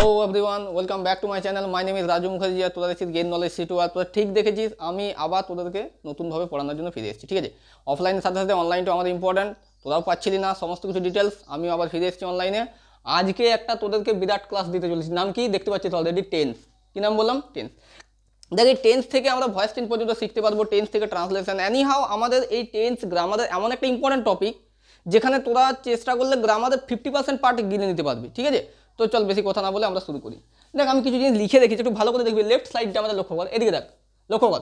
Hello everyone, welcome back to my channel. My name is Raju Mukherjee. আর তোরা দেখছিস gain knowledge সিটু। আর তোরা ঠিক দেখেছিস, আমি আবার তোদেরকে নতুনভাবে পড়ানোর জন্য ফিরে এসেছি। ঠিক আছে, অফলাইনের সাথে সাথে অনলাইনটাও আমাদের ইম্পর্ট্যান্ট। তোরাও পাচ্ছিলি না সমস্ত কিছু ডিটেলস, আমিও আবার ফিরে এসেছি অনলাইনে। আজকে একটা তোদেরকে বিরাট ক্লাস দিতে চলেছি। নাম কি দেখতে পাচ্ছিস অলরেডি, টেন্স। কী নাম বললাম? টেন্স। দেখ, এই টেন্স থেকে আমরা ভয়েস টেন্স পর্যন্ত শিখতে পারবো, টেন্স থেকে ট্রান্সলেশন। এনিহাও আমাদের এই টেন্স গ্রামারের এমন একটা ইম্পর্টেন্ট টপিক যেখানে তোরা চেষ্টা করলে গ্রামারের 50% পার্ট গিনে নিতে পারবি। ঠিক আছে, তো চল বেশি কথা না বলে আমরা শুরু করি। দেখ, আমি কিছু জিনিস লিখে রেখেছি, একটু ভালো করে দেখবি। লেফট সাইডটা আমাদের লক্ষ্য কর, এদিকে দেখ, লক্ষ্য কর।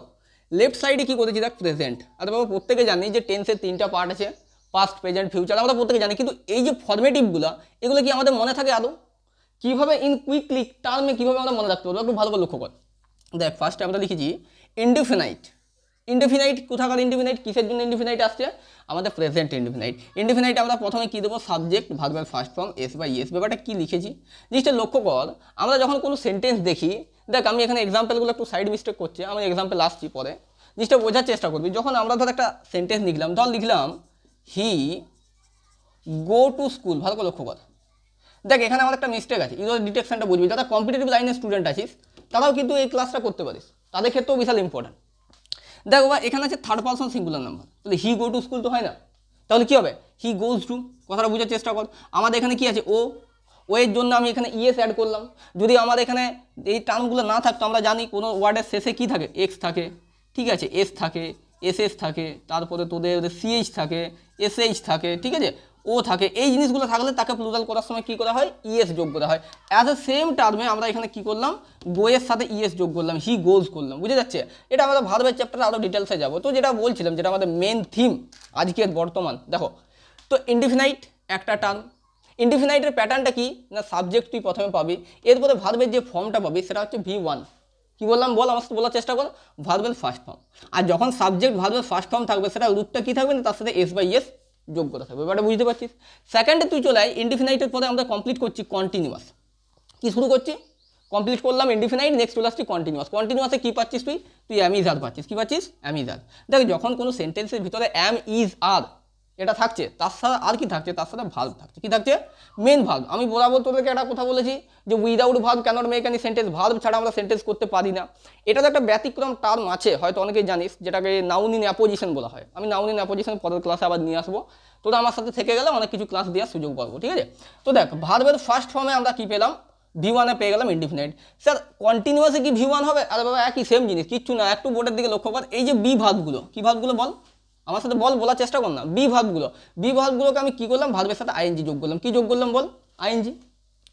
লেফট সাইডে কী করেছি দেখ, প্রেজেন্ট। আর বাবা প্রত্যেকে জানি যে টেন্সের 3টা পার্ট আছে, পাস্ট, প্রেজেন্ট, ফিউচার। আমরা প্রত্যেকে জানি, কিন্তু এই যে ফর্মেটিভগুলো, এগুলো কি আমাদের মনে থাকে আদৌ? কীভাবে ইন কুইকলি টার্মে কীভাবে আমরা মনে রাখতে পারবো, একটু ভালো করে লক্ষ্য কর। দেখ, ফার্স্টে আমরা লিখেছি ইনডিফিনাইট। ইনডিফিনাইট কোথাকার ইনডিফিনাইট, কিসের জন্য ইনডিফিনাইট আসছে? আমাদের প্রেজেন্ট ইনডিফিনাইট। ইনডিফিনাইট আমরা প্রথমে কী দেবো? সাবজেক্ট, ভার্বের ফার্স্ট ফর্ম, এস বা ইএস। ব্যাপারটা কী লিখেছি জিনিসটা লক্ষ্য কর। আমরা যখন কোনো সেন্টেন্স দেখি, দেখ আমি এখানে এক্সাম্পলগুলো একটু সাইড মিস্টেক করছি, আমি এক্সাম্পল আসছি পরে, জিনিসটা বোঝার চেষ্টা করবি। যখন আমরা ধর একটা সেন্টেন্স লিখলাম, ধর লিখলাম হি গো টু স্কুল, ভালো করে লক্ষ্য কর। দেখ, এখানে আমার একটা মিস্টেক আছে, ইউর ডিটেকশনটা বুঝবি। যারা কম্পিটিটিভ লাইনের স্টুডেন্ট আছিস তারাও কিন্তু এই ক্লাসটা করতে পারিস, তাদের ক্ষেত্রেও বিশাল ইম্পর্টেন্ট। দেখো বা এখানে আছে থার্ড পারসন সিঙ্গুলার নাম্বার, তাহলে হি গো টু স্কুল তো হয় না, তাহলে কী হবে? হি গোজ টু। কথাটা বোঝার চেষ্টা কর। আমাদের এখানে কি আছে? ও এর জন্য আমি এখানে ইএস অ্যাড করলাম। যদি আমার এখানে এই টার্মগুলো না থাকতো, আমরা জানি কোনো ওয়ার্ডের শেষে কী থাকে? এক্স থাকে, ঠিক আছে, এস থাকে, এস থাকে, তারপরে তোদের সিএইচ থাকে, এসএইচ থাকে, ঠিক আছে, ও থাকে। এই জিনিসগুলো থাকলে তাকে প্লুরাল করার সময় কী করা হয়? ইএস যোগ করা হয়। অ্যাজ এ সেম টার্মে আমরা এখানে কী করলাম? গোয়ের সাথে ইএস যোগ করলাম, হি গোজ করলাম। বুঝে যাচ্ছে? এটা আমাদের ভার্বের চ্যাপ্টারে আরও ডিটেলসে যাবো। তো যেটা বলছিলাম, যেটা আমাদের মেন থিম আজকের বর্তমান, দেখো তো ইনডিফিনাইট একটা টার্ম। ইনডিফিনাইটের প্যাটার্নটা কি না? সাবজেক্ট তুই প্রথমে পাবি, এরপরে ভার্বের যে ফর্মটা পাবি সেটা হচ্ছে V1। কি বললাম বল, আমার সাথে বলার চেষ্টা কর। ভার্বের ফার্স্ট ফর্ম। আর যখন সাবজেক্ট ভার্বের ফার্স্ট ফর্ম থাকবে, সেটা রূপটা কী থাকবে না? তার সাথে এস বাই এস যোগ করে থাকবে। এবারে বুঝতে পারছিস? সেকেন্ডে তুই চলে আয়, ইনডিফিনাইটের পরে আমরা কমপ্লিট করছি কন্টিনিউয়াস। কি শুরু করছি? কমপ্লিট করলাম ইনডিফিনাইট, নেক্সট চলে আসছি কন্টিনিউয়াস। কন্টিনিউয়াসে কী পাচ্ছিস তুই? অ্যাম ইজ আর পাচ্ছিস। কী পাচ্ছিস? অ্যাম ইজ আর। দেখ, যখন কোনো সেন্টেন্সের ভিতরে অ্যাম ইজ আর এটা থাকছে, তার সাথে আর কি থাকছে? তার সাথে ভার্ব থাকছে। কি থাকছে? Main verb. আমি বরাবর তোদেরকে একটা কথা বলেছি যে without verb cannot make any sentence. Verb ছাড়া আমরা সেন্টেন্স করতে পারি না। এটাতে একটা ব্যতিক্রম টার্ম আছে, হয়তো অনেকেই জানিস, যেটাকে নাউন ইন অ্যাপোজিশন বলা হয়। আমি নাউন ইন অ্যাপোজিশন পরের ক্লাসে আবার নিয়ে আসবো। তোরা আমার সাথে থেকে গেলে অনেক কিছু ক্লাস দেওয়ার সুযোগ পাবো। ঠিক আছে, তো দেখ, ভার্বের ফার্স্ট ফর্মে আমরা কি পেলাম? V1 পেয়ে গেলাম ইনডিফিনাইট। স্যার কন্টিনিউয়াসে কি V1 হবে? আরে বাবা, একই সেম জিনিস, কিচ্ছু না। একটু বোর্ডের দিকে লক্ষ্য কর। এই যে বি ভার্বগুলো, কি ভার্বগুলো বল আমার সাথে, বলার চেষ্টা কর না। বি ভার্বগুলোকে আমি কী করলাম? ভার্বের সাথে আইএনজি যোগ করলাম। কী যোগ করলাম বল? আইএনজি।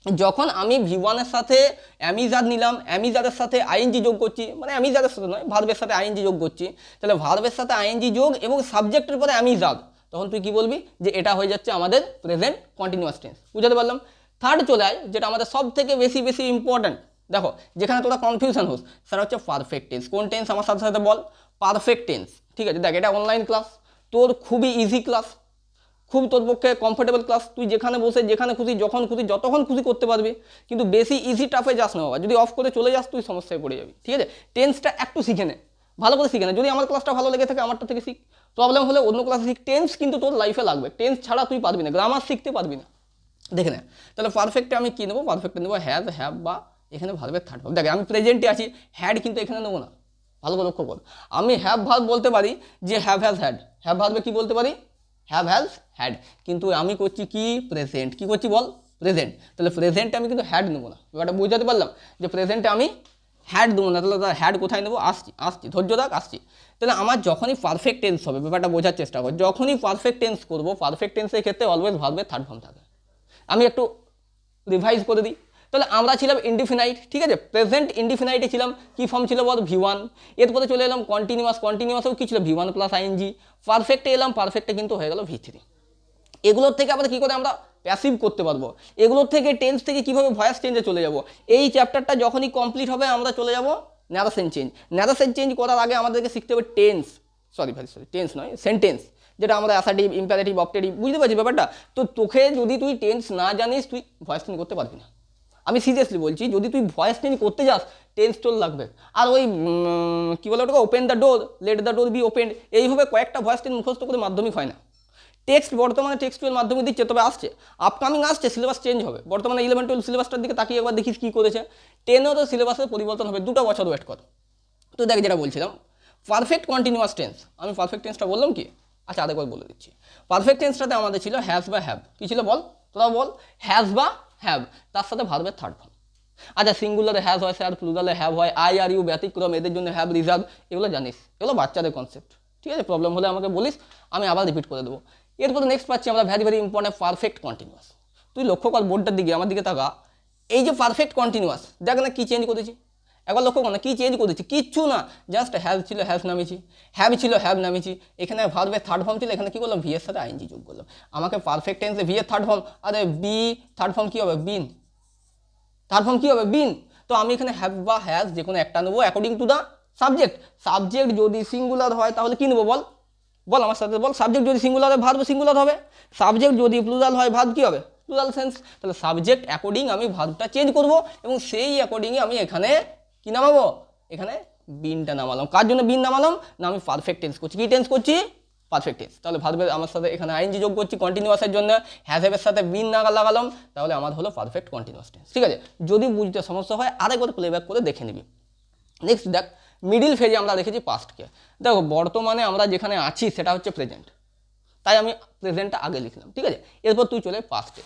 যখন আমি V1 সাথে অ্যামিজার নিলাম, অ্যামিজারের সাথে আইএনজি যোগ করছি, মানে অ্যামিজারের সাথে নয়, ভার্বের সাথে আইএনজি যোগ করছি, তাহলে ভার্বের সাথে আইএনজি যোগ এবং সাবজেক্টের পরে অ্যামিজার, তখন তুই কী বলবি? যে এটা হয়ে যাচ্ছে আমাদের প্রেজেন্ট কন্টিনিউয়াস টেন্স। বুঝতে পারলাম? থার্ড চলে আয়, যেটা আমাদের সব থেকে বেশি ইম্পর্ট্যান্ট। দেখো, যেখানে তোরা কনফিউশন হোস, সেটা হচ্ছে পারফেক্ট টেন্স। কোন টেন্স? আমার সাথে সাথে বল। Perfect tense. ঠিক আছে, দেখ, এটা অনলাইন ক্লাস, তোর খুবই ইজি ক্লাস, খুব তোর পক্ষে কমফোর্টেবল ক্লাস। তুই যেখানে বসে যেখানে খুশি যখন খুশি যতক্ষণ খুশি করতে পারবি, কিন্তু বেশি ইজি টাফে যাস না বাবা। যদি অফ করে চলে যাস, তুই সমস্যায় পড়ে যাবি। ঠিক আছে, টেন্সটা একটু শিখে নে, ভালো করে শিখে নে। যদি আমার ক্লাসটা ভালো লেগে থাকে, আমারটা থেকে শিখ। প্রবলেম হলে অন্য ক্লাসে শিখ। টেন্স কিন্তু তোর লাইফে লাগবে, টেন্স ছাড়া তুই পারবি না, গ্রামার শিখতে পারবি না। দেখে নে, তাহলে পারফেক্টে আমি কী নেবো? পারফেক্টে নেবো হ্যাজ, হ্যাভ, বা এখানে ভার্বের থার্ড ভার্ব। দেখে, আমি প্রেজেন্টে আছি, হ্যাড কিন্তু এখানে নেবো না। ভালো করে লক্ষ্য কর। আমি হ্যাভ ভার্ব বলতে পারি যে হ্যাভ হ্যাজ হ্যাড। হ্যাভ ভার্বে কী বলতে পারি? Have has had. কিন্তু আমি করছি কি? প্রেজেন্ট। কি করছি বল? প্রেজেন্ট। তাহলে প্রেজেন্টে আমি কিন্তু হ্যাড নেবো না। ব্যাপারটা বুঝতে পারলাম যে প্রেজেন্টে আমি হ্যাড দেবো না। তাহলে হ্যাড কোথায় নেবো? আসছি, ধৈর্য রাখ, আসছি। তাহলে আমার যখনই পারফেক্ট টেন্স হবে, ব্যাপারটা বোঝার চেষ্টা কর, যখনই পারফেক্ট টেন্স করবো, পারফেক্ট টেন্সের ক্ষেত্রে অলওয়েজ ভার্বের থার্ড ফর্ম থাকে। আমি একটু রিভাইজ করে দিই। তাহলে আমরা ছিলাম ইনডিফিনাইট, ঠিক আছে, প্রেজেন্ট ইনডিফিনাইটে ছিলাম। কি ফর্ম ছিল বল? V1। এরপরে চলে এলাম কন্টিনিউয়াস। কন্টিনিউয়াসেও কী ছিল? V1 plus ING. পারফেক্টে এলাম, পারফেক্টে কিন্তু হয়ে গেল V3। এগুলোর থেকে আমরা কী করে আমরা প্যাসিভ করতে পারবো? এগুলোর থেকে টেন্স থেকে কীভাবে ভয়েস চেঞ্জে চলে যাব? এই চ্যাপ্টারটা যখনই কমপ্লিট হবে, আমরা চলে যাব ন্যারেশন চেঞ্জ। ন্যারেশন চেঞ্জ করার আগে আমাদেরকে শিখতে হবে টেন্স, সরি টেন্স নয়, সেন্টেন্স, যেটা আমরা অ্যাসার্টিভ, ইম্পারেটিভ, অবজেক্টিভ। বুঝতে পারছি ব্যাপারটা? তো তোকে যদি তুই টেন্স না জানিস, তুই ভয়েস চেঞ্জ করতে পারবি না। আমি সিরিয়াসলি বলছি, যদি তুই ভয়েস চেঞ্জ করতে যাস, টেন্স তোর লাগবে। আর ওই কী বলে ওটাকে, open the door, let the door be open, এইভাবে কয়েকটা ভয়েস চেঞ্জ মুখস্থ করে মাধ্যমিক হয় না। টেক্সট বর্তমানে টেক্সটুয়াল মাধ্যমে দিচ্ছে, তবে আসছে আপকামিং আসছে, সিলেবাস চেঞ্জ হবে। বর্তমানে 11-12 সিলেবাসটার দিকে তাকিয়ে একবার দেখিস কী করেছে। 10-ও তো সিলেবাসের পরিবর্তন হবে, 2 বছর ওয়েট কর। তো দেখ যেটা বলছিলাম পারফেক্ট কন্টিনিউয়াস টেন্স, আমি পারফেক্ট টেন্সটা বললাম কি, আচ্ছা আরেকবার বলে দিচ্ছি। পারফেক্ট টেন্সটাতে আমাদের ছিল হ্যাজ বা হ্যাভ, কী ছিল বল, তোরা বল, হ্যাজ বা হ্যাভ, তার সাথে ভার্বের থার্ড ফর্ম। আচ্ছা সিঙ্গুলারে হ্যাজ হয় স্যার, প্লুরালে হ্যাভ হয়, আই আর ইউ ব্যতিক্রম, এদের জন্য হ্যাভ রিজার্ভ, এগুলো জানিস, এগুলো বাচ্চাদের কনসেপ্ট, ঠিক আছে। প্রবলেম হলে আমাকে বলিস, আমি আবার রিপিট করে দেবো। এরপরে নেক্সট পাচ্ছি আমরা vary very important perfect continuous. তুই লক্ষ্য কর বোর্ডটার দিকে, আমার দিকে তাকা, এই যে পারফেক্ট কন্টিনিউয়াস, দেখ না কী চেঞ্জ করেছি, একবার লক্ষ্য কর না কী চেঞ্জ করেছি, কিচ্ছু না, জাস্ট হ্যাভ ছিল হ্যাভ নামিয়েছি, হ্যাভ ছিল হ্যাভ নামিয়েছি, এখানে ভার্বের থার্ড ফর্ম ছিল, এখানে কী করলাম ভি এর সাথে আইএনজি যোগ করলাম। আমাকে পারফেক্ট টেন্সে ভি এর থার্ড ফর্ম, আরে বি থার্ড ফর্ম কী হবে, বিন, থার্ড ফর্ম কী হবে, বিন। তো আমি এখানে হ্যাভ বা হ্যাজ যে কোনো একটা নেবো according to the subject. Subject যদি সিঙ্গুলার হয় তাহলে কী নেবো বল, বল আমার সাথে বল, সাবজেক্ট যদি সিঙ্গুলার হয় ভার্ব সিঙ্গুলার হবে, সাবজেক্ট যদি প্লুরাল হয় ভার্ব কী হবে, প্লুরাল সেন্স। তাহলে সাবজেক্ট অ্যাকর্ডিং আমি ভার্বটা চেঞ্জ করব এবং সেই অ্যাকর্ডিংয়ে আমি এখানে কী নামাবো, এখানে বিনটা নামালাম। কার জন্য বিন নামালাম না, আমি পারফেক্ট টেন্স করছি, কী টেন্স করছি, পারফেক্ট টেন্স। তাহলে ভার্বের আমার সাথে এখানে আইএনজি যোগ করছি কন্টিনিউয়াসের জন্য, হ্যাজের সাথে বিন না লাগালাম, তাহলে আমার হলো পারফেক্ট কন্টিনিউয়াস টেন্স, ঠিক আছে। যদি বুঝতে সমস্যা হয় আরেকবার প্লেব্যাক করে দেখে নিবি। নেক্সট দেখ মিডিল ফেজে আমরা দেখেছি পাস্টকে। দেখো বর্তমানে আমরা যেখানে আছি সেটা হচ্ছে প্রেজেন্ট, তাই আমি প্রেজেন্টটা আগে লিখলাম, ঠিক আছে। এরপর তুই চলে পাস্টে।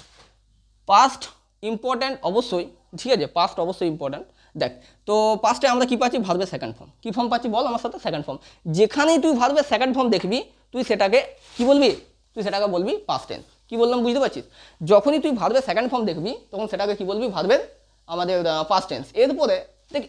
পাস্ট ইম্পর্ট্যান্ট অবশ্যই, ঠিক আছে, পাস্ট অবশ্যই ইম্পর্ট্যান্ট। দেখ তো পাস্টে আমরা কী পাচ্ছি, ভার্বের সেকেন্ড ফর্ম। কী ফর্ম পাচ্ছি বল আমার সাথে, সেকেন্ড ফর্ম। যেখানেই তুই ভার্বের সেকেন্ড ফর্ম দেখবি তুই সেটাকে কী বলবি, তুই সেটাকে বলবি পাস্ট টেন্স। কী বললাম বুঝতে পারছিস, যখনই তুই ভার্বের সেকেন্ড ফর্ম দেখবি তখন সেটাকে কী বলবি, ভার্বের আমাদের পাস্ট টেন্স। এরপরে দেখ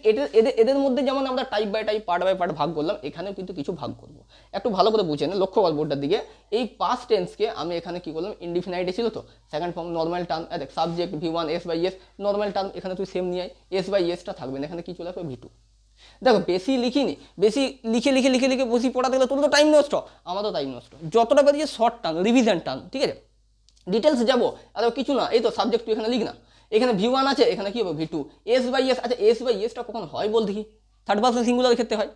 এদের মধ্যে যেমন আমরা type by type part by part ভাগ করলাম, এখানেও কিন্তু কিছু ভাগ করব, একটু ভালো করে বুঝে নে, লক্ষ্য কর বোর্ডটার দিকে। এই পাস্ট টেন্সকে আমি এখানে কি করলাম, ইনডিফিনাইটে ছিল তো সেকেন্ড ফর্ম নর্মাল টার্ম, দেখ subject V1 S by S, normal term এখানে তুই সেম নিয়ে এস বাই এসটা থাকবে না, এখানে কি চলে আসবে V2। দেখো বেশি লিখিনি, বেশি লিখে লিখে লিখে লিখে বসি পড়াতে গেলে তোর তো টাইম নষ্ট, আমারও টাইম নষ্ট। যতটা বেরিয়ে শর্ট টার্ম রিভিশন টার্ম, ঠিক আছে, ডিটেলস যাবো আর কিছু না। এই তো সাবজেক্ট তুই এখানে লিখ না, এখানে V1 আছে, এখানে কি হবে V2, এস বাই এস। আচ্ছা এস বাই এসটা কখন হয় বল দেখি, থার্ড পার্সন সিঙ্গুলার ক্ষেত্রে হয়,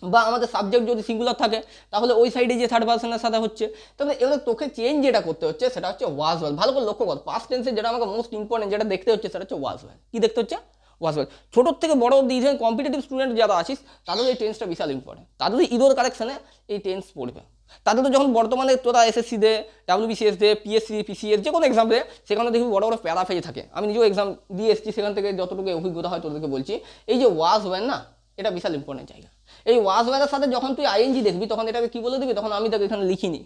বা আমাদের সাবজেক্ট যদি সিঙ্গুলার থাকে তাহলে ওই সাইডে যে থার্ড পার্সনের সাথে হচ্ছে। তবে এবার তোকে চেঞ্জ যেটা করতে হচ্ছে সেটা হচ্ছে ওয়াজ ওয়েল। ভালো করে লক্ষ্য কর, পাস্ট টেন্সে যেটা আমাকে মোস্ট ইম্পর্টেন্ট যেটা দেখতে হচ্ছে সেটা হচ্ছে ওয়াজ ওয়েল। কি দেখতে হচ্ছে, ওয়াজ ওয়েল। ছোটোর থেকে বড় অব্দি ইভেন কম্পিটিটিভ স্টুডেন্ট যারা আছিস তাদের এই টেন্সটা বিশাল ইম্পর্টেন্ট, তাদের ইরোর কারেকশানে এই টেন্স পড়বে। তাদের তো যখন বর্তমানে তোরা এসএসসি দে, WBCS দে, পিএসসি PCS যে কোনো এক্সাম দে, সেখানে দেখবি বড় বড় প্যারাফেজ থাকে। আমি নিজেও এক্সাম দিয়ে এসেছি, সেখান থেকে যতটুকু অভিজ্ঞতা হয় তোদেরকে বলছি। এই যে ওয়াজ ওয়েল না, এটা বিশাল ইম্পর্টেন্ট জায়গা। এই ওয়াজ ওয়েলের সাথে যখন তুই আইএনজি দেখবি তখন এটাকে কি বলে দিবি, তখন আমি তাকে এখানে লিখিনি,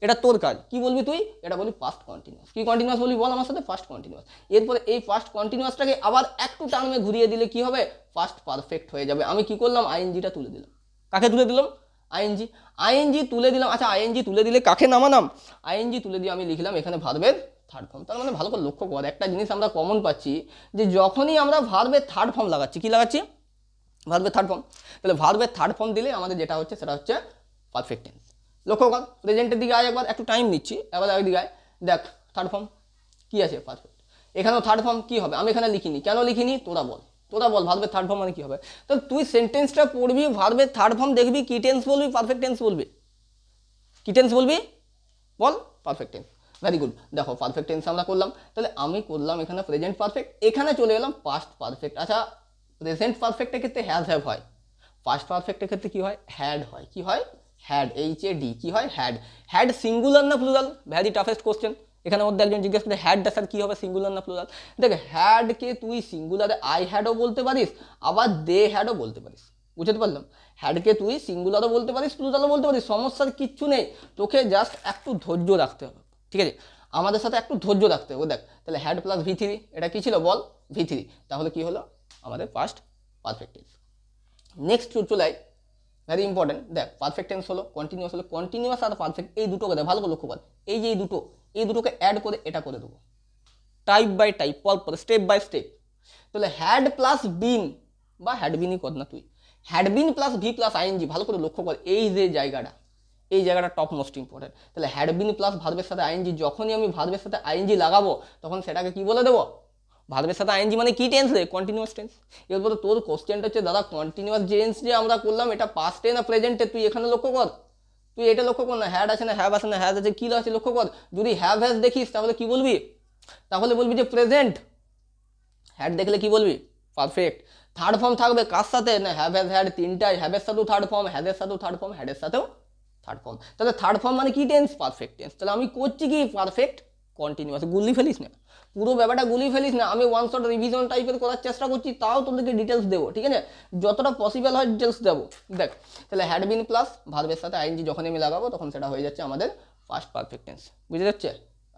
এটা তোর কাজ। কি বলবি তুই, এটা বলবি পাস্ট কন্টিনিউয়াস। কি কন্টিনিউয়াস বলবি বল আমার সাথে, ফার্স্ট কন্টিনিউয়াস। এরপরে এই ফার্স্ট কন্টিনিউয়াসটাকে আবার একটু টার্মে ঘুরিয়ে দিলে কি হবে, ফার্স্ট পারফেক্ট হয়ে যাবে। আমি কি করলাম, আইএনজিটা তুলে দিলাম। কাকে তুলে দিলাম, আইএনজি, আইএনজি তুলে দিলাম। আচ্ছা আইএনজি তুলে দিলে কাকে নামালাম, আইএনজি তুলে দিয়ে আমি লিখলাম এখানে ভার্বের থার্ড ফর্ম। তার মানে ভালো করে লক্ষ্য কর, একটা জিনিস আমরা কমন পাচ্ছি যে যখনই আমরা ভার্বের থার্ড ফর্ম লাগাচ্ছি, কি লাগাচ্ছি, ভার্বের থার্ড ফর্ম। তাহলে ভার্বের থার্ড ফর্ম দিলে আমাদের যেটা হচ্ছে সেটা হচ্ছে পারফেক্ট টেন্স। লক্ষ্য কর প্রেজেন্টের দিকে আয়, একবার একটু টাইম নিচ্ছি, এবার ওই দিকে আয়, দেখ থার্ড ফর্ম কী আছে, পারফেক্ট। এখানেও থার্ড ফর্ম কী হবে, আমি এখানে লিখিনি, কেন লিখিনি তোরা বল, তোরা বল ভার্বের থার্ড ফর্ম মানে কী হবে। তো তুই সেন্টেন্সটা পড়বি, ভার্বের থার্ড ফর্ম দেখবি, কি টেন্স বলবি, পারফেক্ট টেন্স বলবি। কি টেন্স বলবি বল, পারফেক্ট টেন্স। Very good. দেখো পারফেক্ট টেন্স আমরা করলাম, তাহলে আমি করলাম এখানে প্রেজেন্ট পারফেক্ট, এখানে চলে গেলাম পাস্ট পারফেক্ট। আচ্ছা প্রেজেন্ট পারফেক্টের ক্ষেত্রে হ্যাজ হ্যাভ হয়, পাস্ট পারফেক্টের ক্ষেত্রে কী হয়, হ্যাড হয়। কি হয়, হ্যাড, HAD, কি হয়, হ্যাড। হ্যাড সিঙ্গুলার না প্লুরাল, ভ্যারি টাফেস্ট কোশ্চেন। এখানে মধ্যে একজন জিজ্ঞেস করে হ্যাডটা স্যার কী হবে, সিঙ্গুলার না প্লুরাল। দেখ হ্যাডকে তুই সিঙ্গুলারে আই হ্যাডও বলতে পারিস, আবার দে হ্যাডও বলতে পারিস, বুঝতে পারলাম। হ্যাডকে তুই সিঙ্গুলারও বলতে পারিস, প্লুরালও বলতে পারিস, সমস্যার কিচ্ছু নেই। তোকে জাস্ট একটু ধৈর্য রাখতে হবে, ঠিক আছে, আমাদের সাথে একটু ধৈর্য রাখতে হবে। দেখ তাহলে হ্যাড প্লাস V3, এটা কী ছিল বল, V3। তাহলে কি হলো আমাদের পাস্ট পারফেক্ট টেন্স। নেক্সট চলে আয়, ভেরি ইম্পর্টেন্ট। দেখ পারফেক্ট টেন্স হলো, কন্টিনিউয়াস হলো, কন্টিনিউয়াস আর পারফেক্ট এই দুটোকে দেখ ভালো করে লক্ষ্য কর। এই যে এই দুটোকে অ্যাড করে এটা করে দেবো, টাইপ বাই টাইপ, পর স্টেপ বাই স্টেপ। তাহলে হ্যাড প্লাস বিন, বা হ্যাড বিনই কর না তুই, had been plus V plus ING, ভালো করে লক্ষ্য কর এই যে জায়গাটা, এই জায়গাটা টপ মোস্ট ইম্পর্টেন্ট। তাহলে হ্যাড বিন প্লাস ভার্বের সাথে আইএনজি, যখনই আমি ভার্বের সাথে আইএনজি লাগাবো তখন সেটাকে কি বলে দেবো, ভার্বের সাথে আইএনজি মানে কি টেন্স রে, কন্টিনিউয়াস টেন্স। এরপরে তোর কোশ্চেনটা হচ্ছে দাদা কন্টিনিউয়াস টেন্স যে আমরা করলাম এটা পাস্টে না প্রেজেন্টে, তুই এখানে লক্ষ্য কর, তুই এটা লক্ষ্য কর না, হ্যাড আছে না হ্যাভ আছে না হ্যাজ আছে, কী আছে লক্ষ্য কর। যদি হ্যাভ হ্যাজ দেখিস তাহলে কি বলবি, তাহলে বলবি যে প্রেজেন্ট। হ্যাড দেখলে কি বলবি, পারফেক্ট। থার্ড ফর্ম থাকবে কার সাথে, না হ্যাভ হ্যাজ হ্যাড তিনটাই, হ্যাভের সাথেও থার্ড ফর্ম, হ্যাজের সাথেও থার্ড ফর্ম, হ্যাডের সাথেও থার্ড ফর্ম। তাহলে থার্ড ফর্ম মানে কি টেন্স, পারফেক্ট টেন্স। তাহলে আমি করছি কি, পারফেক্ট কন্টিনিউয়াস। গুলি ফেলিস না, পুরো ব্যাপারটা গুলি ফেলিস না। আমি ওয়ান শট রিভিশন টাইপের করার চেষ্টা করছি, তাও তোদেরকে ডিটেলস দেবো, ঠিক আছে, যতটা পসিবল হয় ডিটেলস দেবো। দেখ তাহলে হ্যাড বিন প্লাস ভার্বের সাথে আইএনজি যখনই আমি লাগাবো তখন সেটা হয়ে যাচ্ছে আমাদের পাস্ট পারফেক্ট টেন্স, বুঝে যাচ্ছে,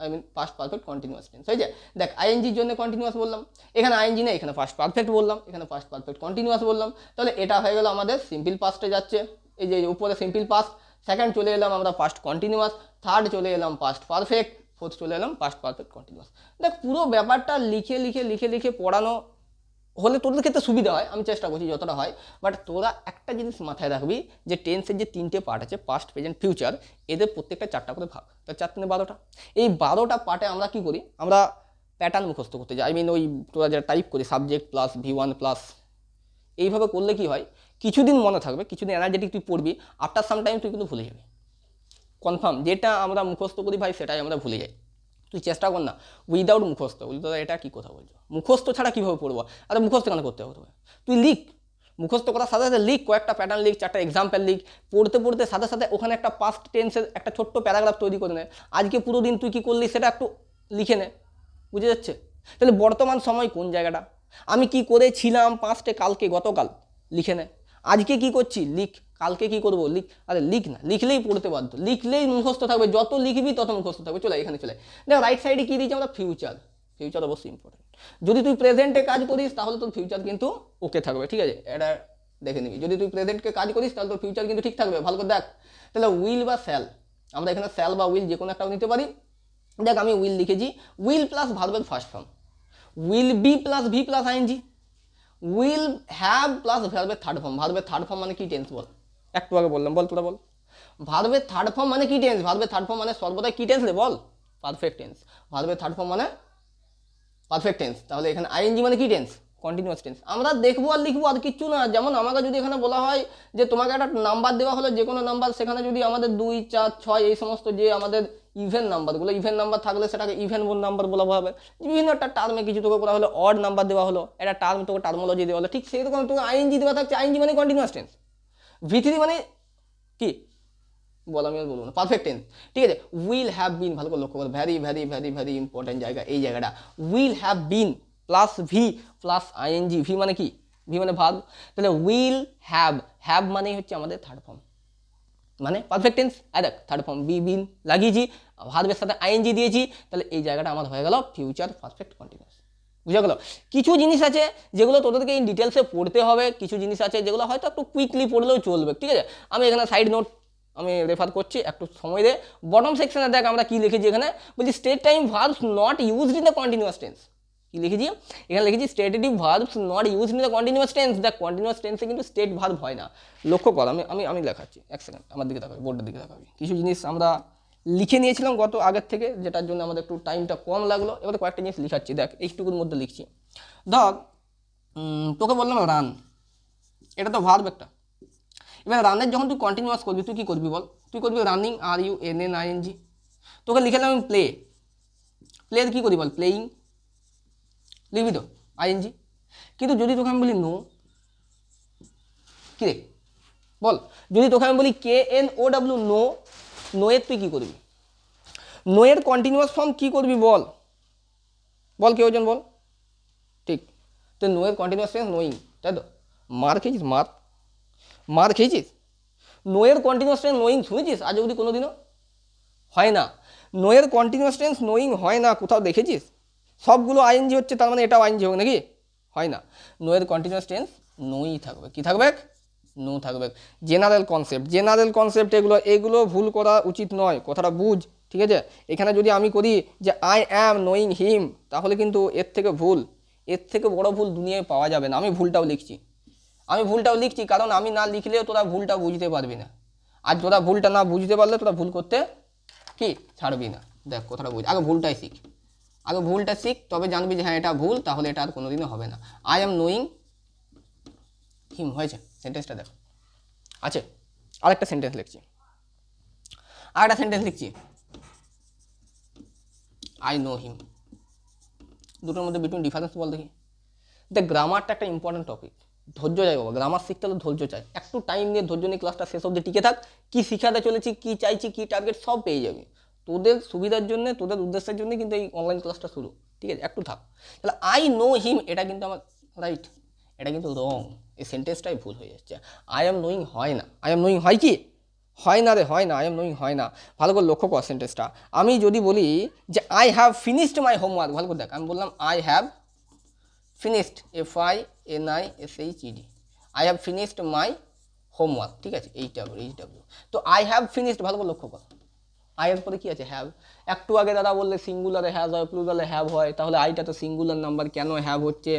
I mean past perfect continuous tense হয়ে যায়। দেখ আইএনজির জন্য কন্টিনিউয়াস বললাম, এখানে আইএনজি নেই, এখানে পাস্ট পারফেক্ট বললাম, এখানে পাস্ট পারফেক্ট কন্টিনিউয়াস বললাম। তাহলে এটা হয়ে গেল আমাদের সিম্পল পাস্টে যাচ্ছে, এই যে উপরে সিম্পল পাস্ট। সেকেন্ড চলে এলাম আমরা পাস্ট কন্টিনিউয়াস, থার্ড চলে এলাম পাস্ট পারফেক্ট, ফোর্থ চলে এলাম পাস্ট পারফেক্ট কন্টিনিউয়াস। দেখ পুরো ব্যাপারটা লিখে লিখে লিখে লিখে পড়ানো হলে তোদের ক্ষেত্রে সুবিধা হয়, আমি চেষ্টা করছি যতটা হয়। বাট তোরা একটা জিনিস মাথায় রাখবি যে টেন্সের যে তিনটে পার্ট আছে, পাস্ট প্রেজেন্ট ফিউচার, এদের প্রত্যেকটা চারটা করে ভাগ, তার 4 3 12টা। এই 12টা পার্টে আমরা কি করি, আমরা প্যাটার্ন মুখস্থ করতে যাই। আই মিন ওই তোরা যেটা টাইপ করি সাবজেক্ট প্লাস V1 প্লাস, এইভাবে করলে কি হয়, কিছুদিন মনে থাকবে, কিছুদিন এনার্জেটিক তুই পড়বি, আফটার সাম টাইম তুই কিন্তু ভুলে যাবি কনফার্ম। যেটা আমরা মুখস্থ করি ভাই সেটাই আমরা ভুলে যাই। তুই চেষ্টা কর না উইদাউট মুখস্থ, বলি দাদা এটা কী কথা বলছো, মুখস্থ ছাড়া কীভাবে পড়বো, আরে মুখস্থ কেন করতে হবে তোমায়, তুই লিখ, মুখস্থ করার সাথে সাথে লিখ, কয়েকটা প্যাটার্ন লিখ, 4টা এক্সাম্পল লিখ, পড়তে পড়তে সাথে সাথে ওখানে একটা পাস্ট টেন্সের একটা ছোট্ট প্যারাগ্রাফ তৈরি করে নে। আজকে পুরো দিন তুই কী করলি সেটা একটু লিখে নে, বুঝে যাচ্ছে। তাহলে বর্তমান সময় কোন জায়গাটা, আমি কি করেছিলাম পাস্টে কালকে গতকাল, লিখে নে। আজকে কি করছি লিখ, কালকে কি করবো লিখ, আরে লিখ না, লিখলেই পড়তে বাধ্য, লিখলেই মুখস্থ থাকবে, যত লিখবি তত মুখস্থ থাকবে। চলে এখানে চলে দেখ রাইট সাইডে কি দিয়েছি আমরা, ফিউচার। ফিউচার অবশ্যই ইম্পর্টেন্ট। যদি তুই প্রেজেন্টে কাজ করিস তাহলে তোর ফিউচার কিন্তু ওকে থাকবে, ঠিক আছে, এটা দেখে নিবি। যদি তুই প্রেজেন্টকে কাজ করিস তাহলে তোর ফিউচার কিন্তু ঠিক থাকবে, ভালো করে দেখ। তাহলে উইল বা স্যাল, আমরা এখানে স্যাল বা উইল যে কোনো একটাও নিতে পারি। দেখ আমি উইল লিখেছি, উইল প্লাস ভার্বের first form, will be plus V plus ING, will have plus ভার্বের থার্ড ফর্ম। ভার্বের থার্ড ফর্ম মানে কি টেন্স বল, একটু আগে বললাম, বল তোরা বল। ভার্বের থার্ড ফর্ম মানে কি টেন্স, ভার্বের থার্ড ফর্ম মানে সর্বদাই কি টেন্স রে বল, পারফেক্ট টেন্স। ভার্বের থার্ড ফর্ম মানে পারফেক্ট টেন্স। তাহলে এখানে আইএনজি মানে কি টেন্স, কন্টিনিউয়াস টেন্স। আমরা দেখবো আর লিখবো আর কিচ্ছু না। যেমন আমাকে যদি এখানে বলা হয় যে তোমাকে একটা নাম্বার দেওয়া হলো যে কোনো নাম্বার, সেখানে যদি আমাদের 2 4 6 এই সমস্ত যে আমাদের ইভেন নাম্বারগুলো, ইভেন নাম্বার থাকলে সেটাকে ইভেন নাম্বার বলা হবে। বিভিন্ন একটা টার্মে কিছু তোকে করা হলো, অড নাম্বার দেওয়া হলো, একটা টার্ম তোকে টার্মোলজি দেওয়া হলো, ঠিক সেরকম তোকে আইএনজি দেওয়া থাকছে। আইএনজি মানে কন্টিনিউয়াস টেন্স, V3 মানে কি বল, আমি আর বলবো না, পারফেক্ট টেন্স, ঠিক আছে। উইল হ্যাভ বিন, ভালো করে লক্ষ্য করো, very very very very important জায়গা এই জায়গাটা। Will have been plus V plus ING, V মানে কি, ভি মানে ভার্ব। তাহলে উইল হ্যাভ, হ্যাভ মানেই হচ্ছে আমাদের থার্ড ফর্ম, মানে পারফেক্ট টেন্স। আর দেখ থার্ড ফর্ম বি বিন লাগিয়েছি, ভার্বের সাথে আইএনজি দিয়েছি, তাহলে এই জায়গাটা আমার হয়ে গেল ফিউচার পারফেক্ট কন্টিনিউয়াস, বুঝা গেল। কিছু জিনিস আছে যেগুলো তোদেরকে এই ডিটেলসে পড়তে হবে, কিছু জিনিস আছে যেগুলো হয়তো একটু কুইকলি পড়লেও চলবে, ঠিক আছে। আমি এখানে সাইড নোট আমি রেফার করছি, একটু সময় দে। বটম সেকশনে দেখ আমরা কি লিখেছি, এখানে বলছি state time verbs not used in the continuous tense. কি লিখেছি এখানে, লিখেছি stative verbs not used in the continuous tense. দেখ কন্টিনিউয়াস টেন্সে কিন্তু স্টেট ভার্ব হয় না, লক্ষ্য কর। আমি লেখাচ্ছি, এক সেকেন্ড আমার দিকে তাকাবি, বোর্ডের দিকে তাকাবি। কিছু জিনিস আমরা লিখে নিয়েছিলাম গত আগের থেকে, যেটার জন্য আমাদের একটু টাইমটা কম লাগলো। এবারে কয়েকটা জিনিস লিখাচ্ছি, দেখ এইটুকুর মধ্যে লিখছি। ধর তোকে বললাম রান, এটা তো ভার্ব একটা। এবার রানের যখন তুই কন্টিনিউয়াস করবি তুই কী করবি বল, তুই করবি রানিং, RUNNING। তোকে লিখেলাম আমি প্লে, প্লের কী করি বল, প্লেয়িং, লিখবি তো আইএনজি। কিন্তু যদি তোকে আমি বলি নো, কী রে বল, যদি তোকে আমি বলি KNOW নো, নোয়ের তুই কী করবি, নোয়ের কন্টিনিউয়াস ফর্ম কী করবি বল, বল কেউ জন বল। ঠিক, তো নোয়ের কন্টিনিউয়াস টেন্স নোয়িং, তাই তো। মার খেয়েছিস, মার খেয়েছিস, নোয়ের কন্টিনিউয়াস টেন্স নোয়িং শুনেছিস আজ অবধি কোনো দিনও? হয় না, নোয়ের কন্টিনিউয়াস টেন্স নোয়িং হয় না, কোথাও দেখেছিস? সবগুলো আইএনজি হচ্ছে, তার মানে এটাও আইএনজি হবে নাকি? হয় না, নোয়ের কন্টিনিউয়াস টেন্স নোই থাকবে, কি থাকবে, নো থাকবে। জেনারেল কনসেপ্ট এগুলো ভুল করা উচিত নয়, কথাটা বুঝ, ঠিক আছে। এখানে যদি আমি করি যে আই অ্যাম নোয়িং হিম, তাহলে কিন্তু এর থেকে বড় ভুল দুনিয়ায় পাওয়া যাবে না। আমি ভুলটাও লিখছি কারণ আমি না লিখলেও তোরা ভুলটা বুঝতে পারবি না, আর তোরা ভুলটা না বুঝতে পারলে তোরা ভুল করতে কি ছাড়বি না। দেখ কথাটা বুঝ, আগে ভুলটা শিখ, তবে জানবি যে হ্যাঁ এটা ভুল, তাহলে এটা আর কোনোদিনও হবে না। আই অ্যাম নোয়িং হিম হয়েছে, সেন্টেন্সটা দেখ আছে। আরেকটা সেন্টেন্স লিখছি, আর একটা সেন্টেন্স লিখছি, আই নো হিম। দুটোর মধ্যে বিটুইন ডিফারেন্স বল দেখি। দেখ গ্রামারটা একটা ইম্পর্টেন্ট টপিক, ধৈর্য চাই বাবা, গ্রামার শিখতে হলে ধৈর্য চাই, একটু টাইম নিয়ে ধৈর্য নিয়ে ক্লাসটা শেষ অবধি টিকে থাক, কী শিখাতে চলেছি, কী চাইছি, কী টার্গেট সব পেয়ে যাবি। তোদের সুবিধার জন্য, তোদের উদ্দেশ্যের জন্য কিন্তু এই অনলাইন ক্লাসটা শুরু, ঠিক আছে, একটু থাক। তাহলে আই নো হিম এটা কিন্তু আমার রাইট, এটা কিন্তু রং, এই সেন্টেন্সটাই ভুল হয়ে যাচ্ছে। আই এম নোয়িং হয় না, আই এম নোয়িং হয় কি, হয় না রে, হয় না, আই এম নোয়িং হয় না। ভালো করে লক্ষ্য কর সেন্টেন্সটা। আমি যদি বলি যে I have finished my homework, ভালো করে দেখ, আমি বললাম I have finished, FINISHED, I have finished my homework, ঠিক আছে, HW। তো আই হ্যাভ ফিনিশড, ভালো করে লক্ষ্য কর, আই এর পরে কি আছে, হ্যাভ। একটু আগে দাদা বললে সিঙ্গুলারে হ্যাভ হয়, প্লুরালে হ্যাভ হয়, তাহলে আইটা তো সিঙ্গুলার নাম্বার, কেন হ্যাভ হচ্ছে?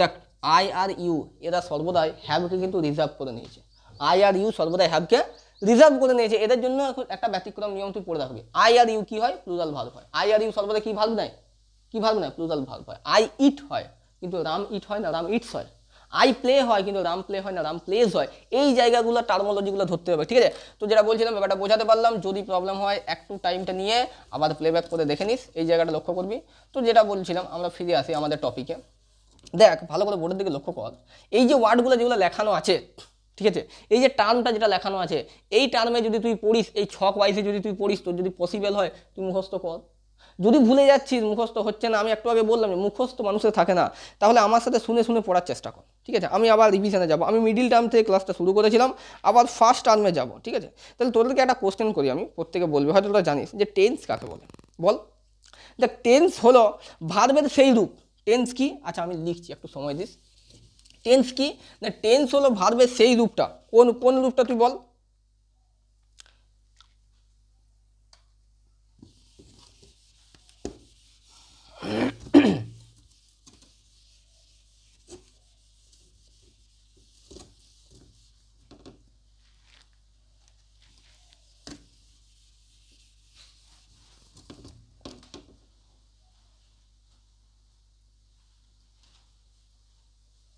দেখ আই আর ইউ এরা সর্বদাই হ্যাভকে কিন্তু রিজার্ভ করে নিয়েছে, আই আর ইউ সর্বদাই হ্যাভকে রিজার্ভ করে নিয়েছে। এদের জন্য একটা ব্যতিক্রম নিয়ম তুই পড়ে রাখবি, আই আর ইউ কি হয়, প্লুরাল ভার্ব হয়। আই আর ইউ সর্বদা কি ভার্ব নেয়, কি ভার্ব নেয়, প্লুরাল ভার্ব হয়। আই ইট হয় কিন্তু রাম ইট হয় না, রাম ইটস হয়। আই প্লে হয় কিন্তু রাম প্লে হয় না, রাম প্লেস হয়। এই জায়গাগুলো টার্মোলজিগুলো ধরতে হবে, ঠিক আছে। তো যেটা বলছিলাম ব্যাপারটা বোঝাতে পারলাম, যদি প্রবলেম হয় একটু টাইমটা নিয়ে আবার প্লেব্যাক করে দেখে নিস, এই জায়গাটা লক্ষ্য করবি। তো যেটা বলছিলাম আমরা ফিরে আসি আমাদের টপিকে। দেখ ভালো করে বোর্ডের দিকে লক্ষ্য কর, এই যে ওয়ার্ডগুলো যেগুলো লেখানো আছে, ঠিক আছে, এই যে টার্মটা যেটা লেখানো আছে, এই টার্মে যদি তুই পড়িস, এই ছক ওয়াইজে যদি তুই পড়িস, তোর যদি পসিবল হয় তুই মুখস্থ কর। যদি ভুলে যাচ্ছিস, মুখস্থ হচ্ছে না, আমি একটু আগে বললাম যে মুখস্থ মানুষের থাকে না, তাহলে আমার সাথে শুনে শুনে পড়ার চেষ্টা কর, ঠিক আছে। আমি আবার রিভিশনে যাব, আমি মিডিল টার্ম থেকে ক্লাসটা শুরু করেছিলাম, আবার ফার্স্ট টার্মে যাব, ঠিক আছে। তাহলে তোদেরকে একটা কোশ্চেন করি, আমি প্রত্যেকে বলবি, হয়তো তোরা জানিস যে টেন্স কাকে বলে, বল। দেখ টেন্স হলো ভার্বের সেই রূপ। টেন্স কি, আচ্ছা আমি লিখছি, একটু সময় দিস। টেন্স কি না, টেন্স হলো ভার্বের সেই রূপটা। কোন কোন রূপটা তুই বল।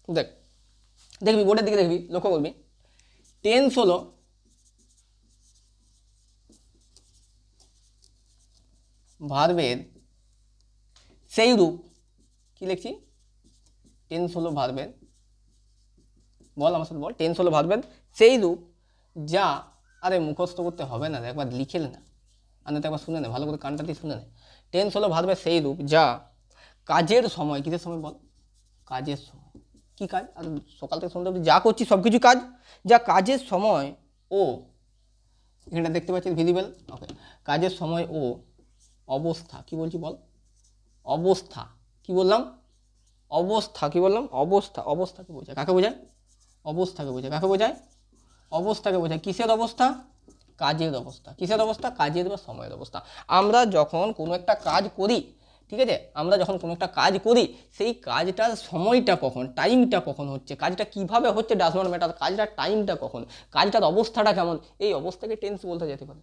দেখ দেখবি বোর্ডের দিকে দেখবি, লক্ষ্য করবি, টেন্স হলো ভার্বের সেই রূপ। কি লিখছি, টেন্স হলো ভার্বের, বল আমার সাথে বল, টেন্স হলো ভার্বের সেই রূপ যা, আরে মুখস্থ করতে হবে না, একবার লিখে না, আর না একবার শুনে নে, ভালো করে কানটা দিয়ে শুনে নে। টেন্স হলো ভার্বের সেই রূপ যা কাজের সময়, কিসের সময় বল, কাজের সময়। কি কাজ, আর সকাল থেকে সন্ধ্যা অবধি যা করছি সব কিছু কাজ, যা কাজের সময় ও, এখানটা দেখতে পাচ্ছিস ভিজিবল, ওকে, কাজের সময় ও অবস্থা, কি বলছি বল, অবস্থা, কি বললাম, অবস্থা, কি বললাম, অবস্থা, অবস্থাকে বোঝায়, কাকে বোঝায়, অবস্থাকে বোঝায়, কাকে বোঝায়, অবস্থাকে বোঝায়। কিসের অবস্থা, কাজের অবস্থা, কিসের অবস্থা, কাজের বা সময়ের অবস্থা। আমরা যখন কোনো একটা কাজ করি, ঠিক আছে, আমরা যখন কোনো একটা কাজ করি, সেই কাজটার সময়টা কখন, টাইমটা কখন হচ্ছে, কাজটা কিভাবে হচ্ছে ডাজ নট ম্যাটার, কাজটার টাইমটা কখন, কাজটার অবস্থাটা কেমন, এই অবস্থাকে টেন্স বলতে যেতে পারে।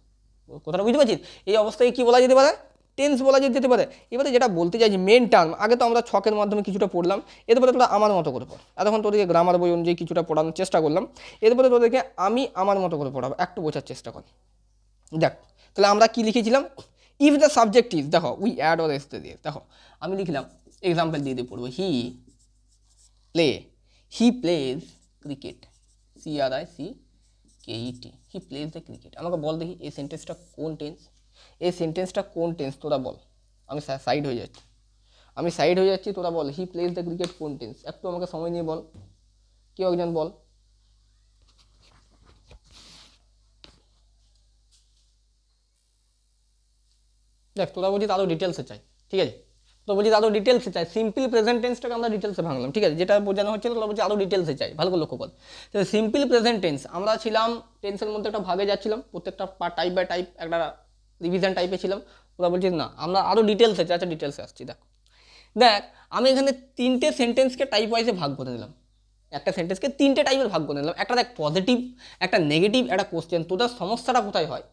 কথাটা বুঝতে পারছিস, এই অবস্থাকে কি বলা যেতে পারে, টেন্স বলা যেতে পারে। এবারে যেটা বলতে চাইছি মেন টার্ম, আগে তো আমরা ছকের মাধ্যমে কিছুটা পড়লাম, এরপরে তোরা আমার মতো করে পড়। এতক্ষণ তোদেরকে গ্রামার বই অনুযায়ী কিছুটা পড়ানোর চেষ্টা করলাম, এরপরে তোদেরকে আমি আমার মতো করে পড়াবো, একটু বোঝার চেষ্টা কর। দেখ তাহলে আমরা কি লিখেছিলাম, ইফ দ্য সাবজেক্ট ইজ, দেখো উই অ্যাড অর এসতে দিয়ে, দেখো আমি লিখলাম এক্সাম্পল দিয়ে দিয়ে পড়বো, he plays cricket, CRICKET, he plays the cricket. আমাকে বল দেখি এই সেন্টেন্সটা কোন টেন্স, এই সেন্টেন্সটা কোন টেন্স, তোরা বল। আমি সাইড হয়ে যাচ্ছি, আমি সাইড হয়ে যাচ্ছি, তোরা বল হি প্লেজ দ্য ক্রিকেট কোন টেন্স, একটু আমাকে সময় নিয়ে বল, কেউ একজন বল। দেখ তোরা বলছি আরও ডিটেলসে চাই, ঠিক আছে, তো বলছি আরও ডিটেলসে চাই, সিম্পল প্রেজেন্ট টেন্সটাকে আমরা ডিটেলসে ভাঙলাম, ঠিক আছে, যেটা বোঝানো হচ্ছে তোরা বলছি আরও ডিটেলসে চাই, ভালো করে লক্ষ্য কর। তো সিম্পল প্রেজেন্ট টেন্স আমরা ছিলাম টেন্সের মধ্যে একটা ভাগে যাচ্ছিলাম, প্রত্যেকটা টাইপ বাই টাইপ একটা রিভিশন টাইপে ছিলাম, তোরা বলছিস না আমরা আরও ডিটেলসে চাই, আচ্ছা ডিটেলসে আসছি। দেখ দেখ আমি এখানে তিনটে সেন্টেন্সকে টাইপ ওয়াইজে ভাগ করে নিলাম, একটা সেন্টেন্সকে তিনটে টাইপের ভাগ করে নিলাম, একটা দেখ পজিটিভ, একটা নেগেটিভ, একটা কোশ্চেন। তোদের সমস্যাটা কোথায় হয়,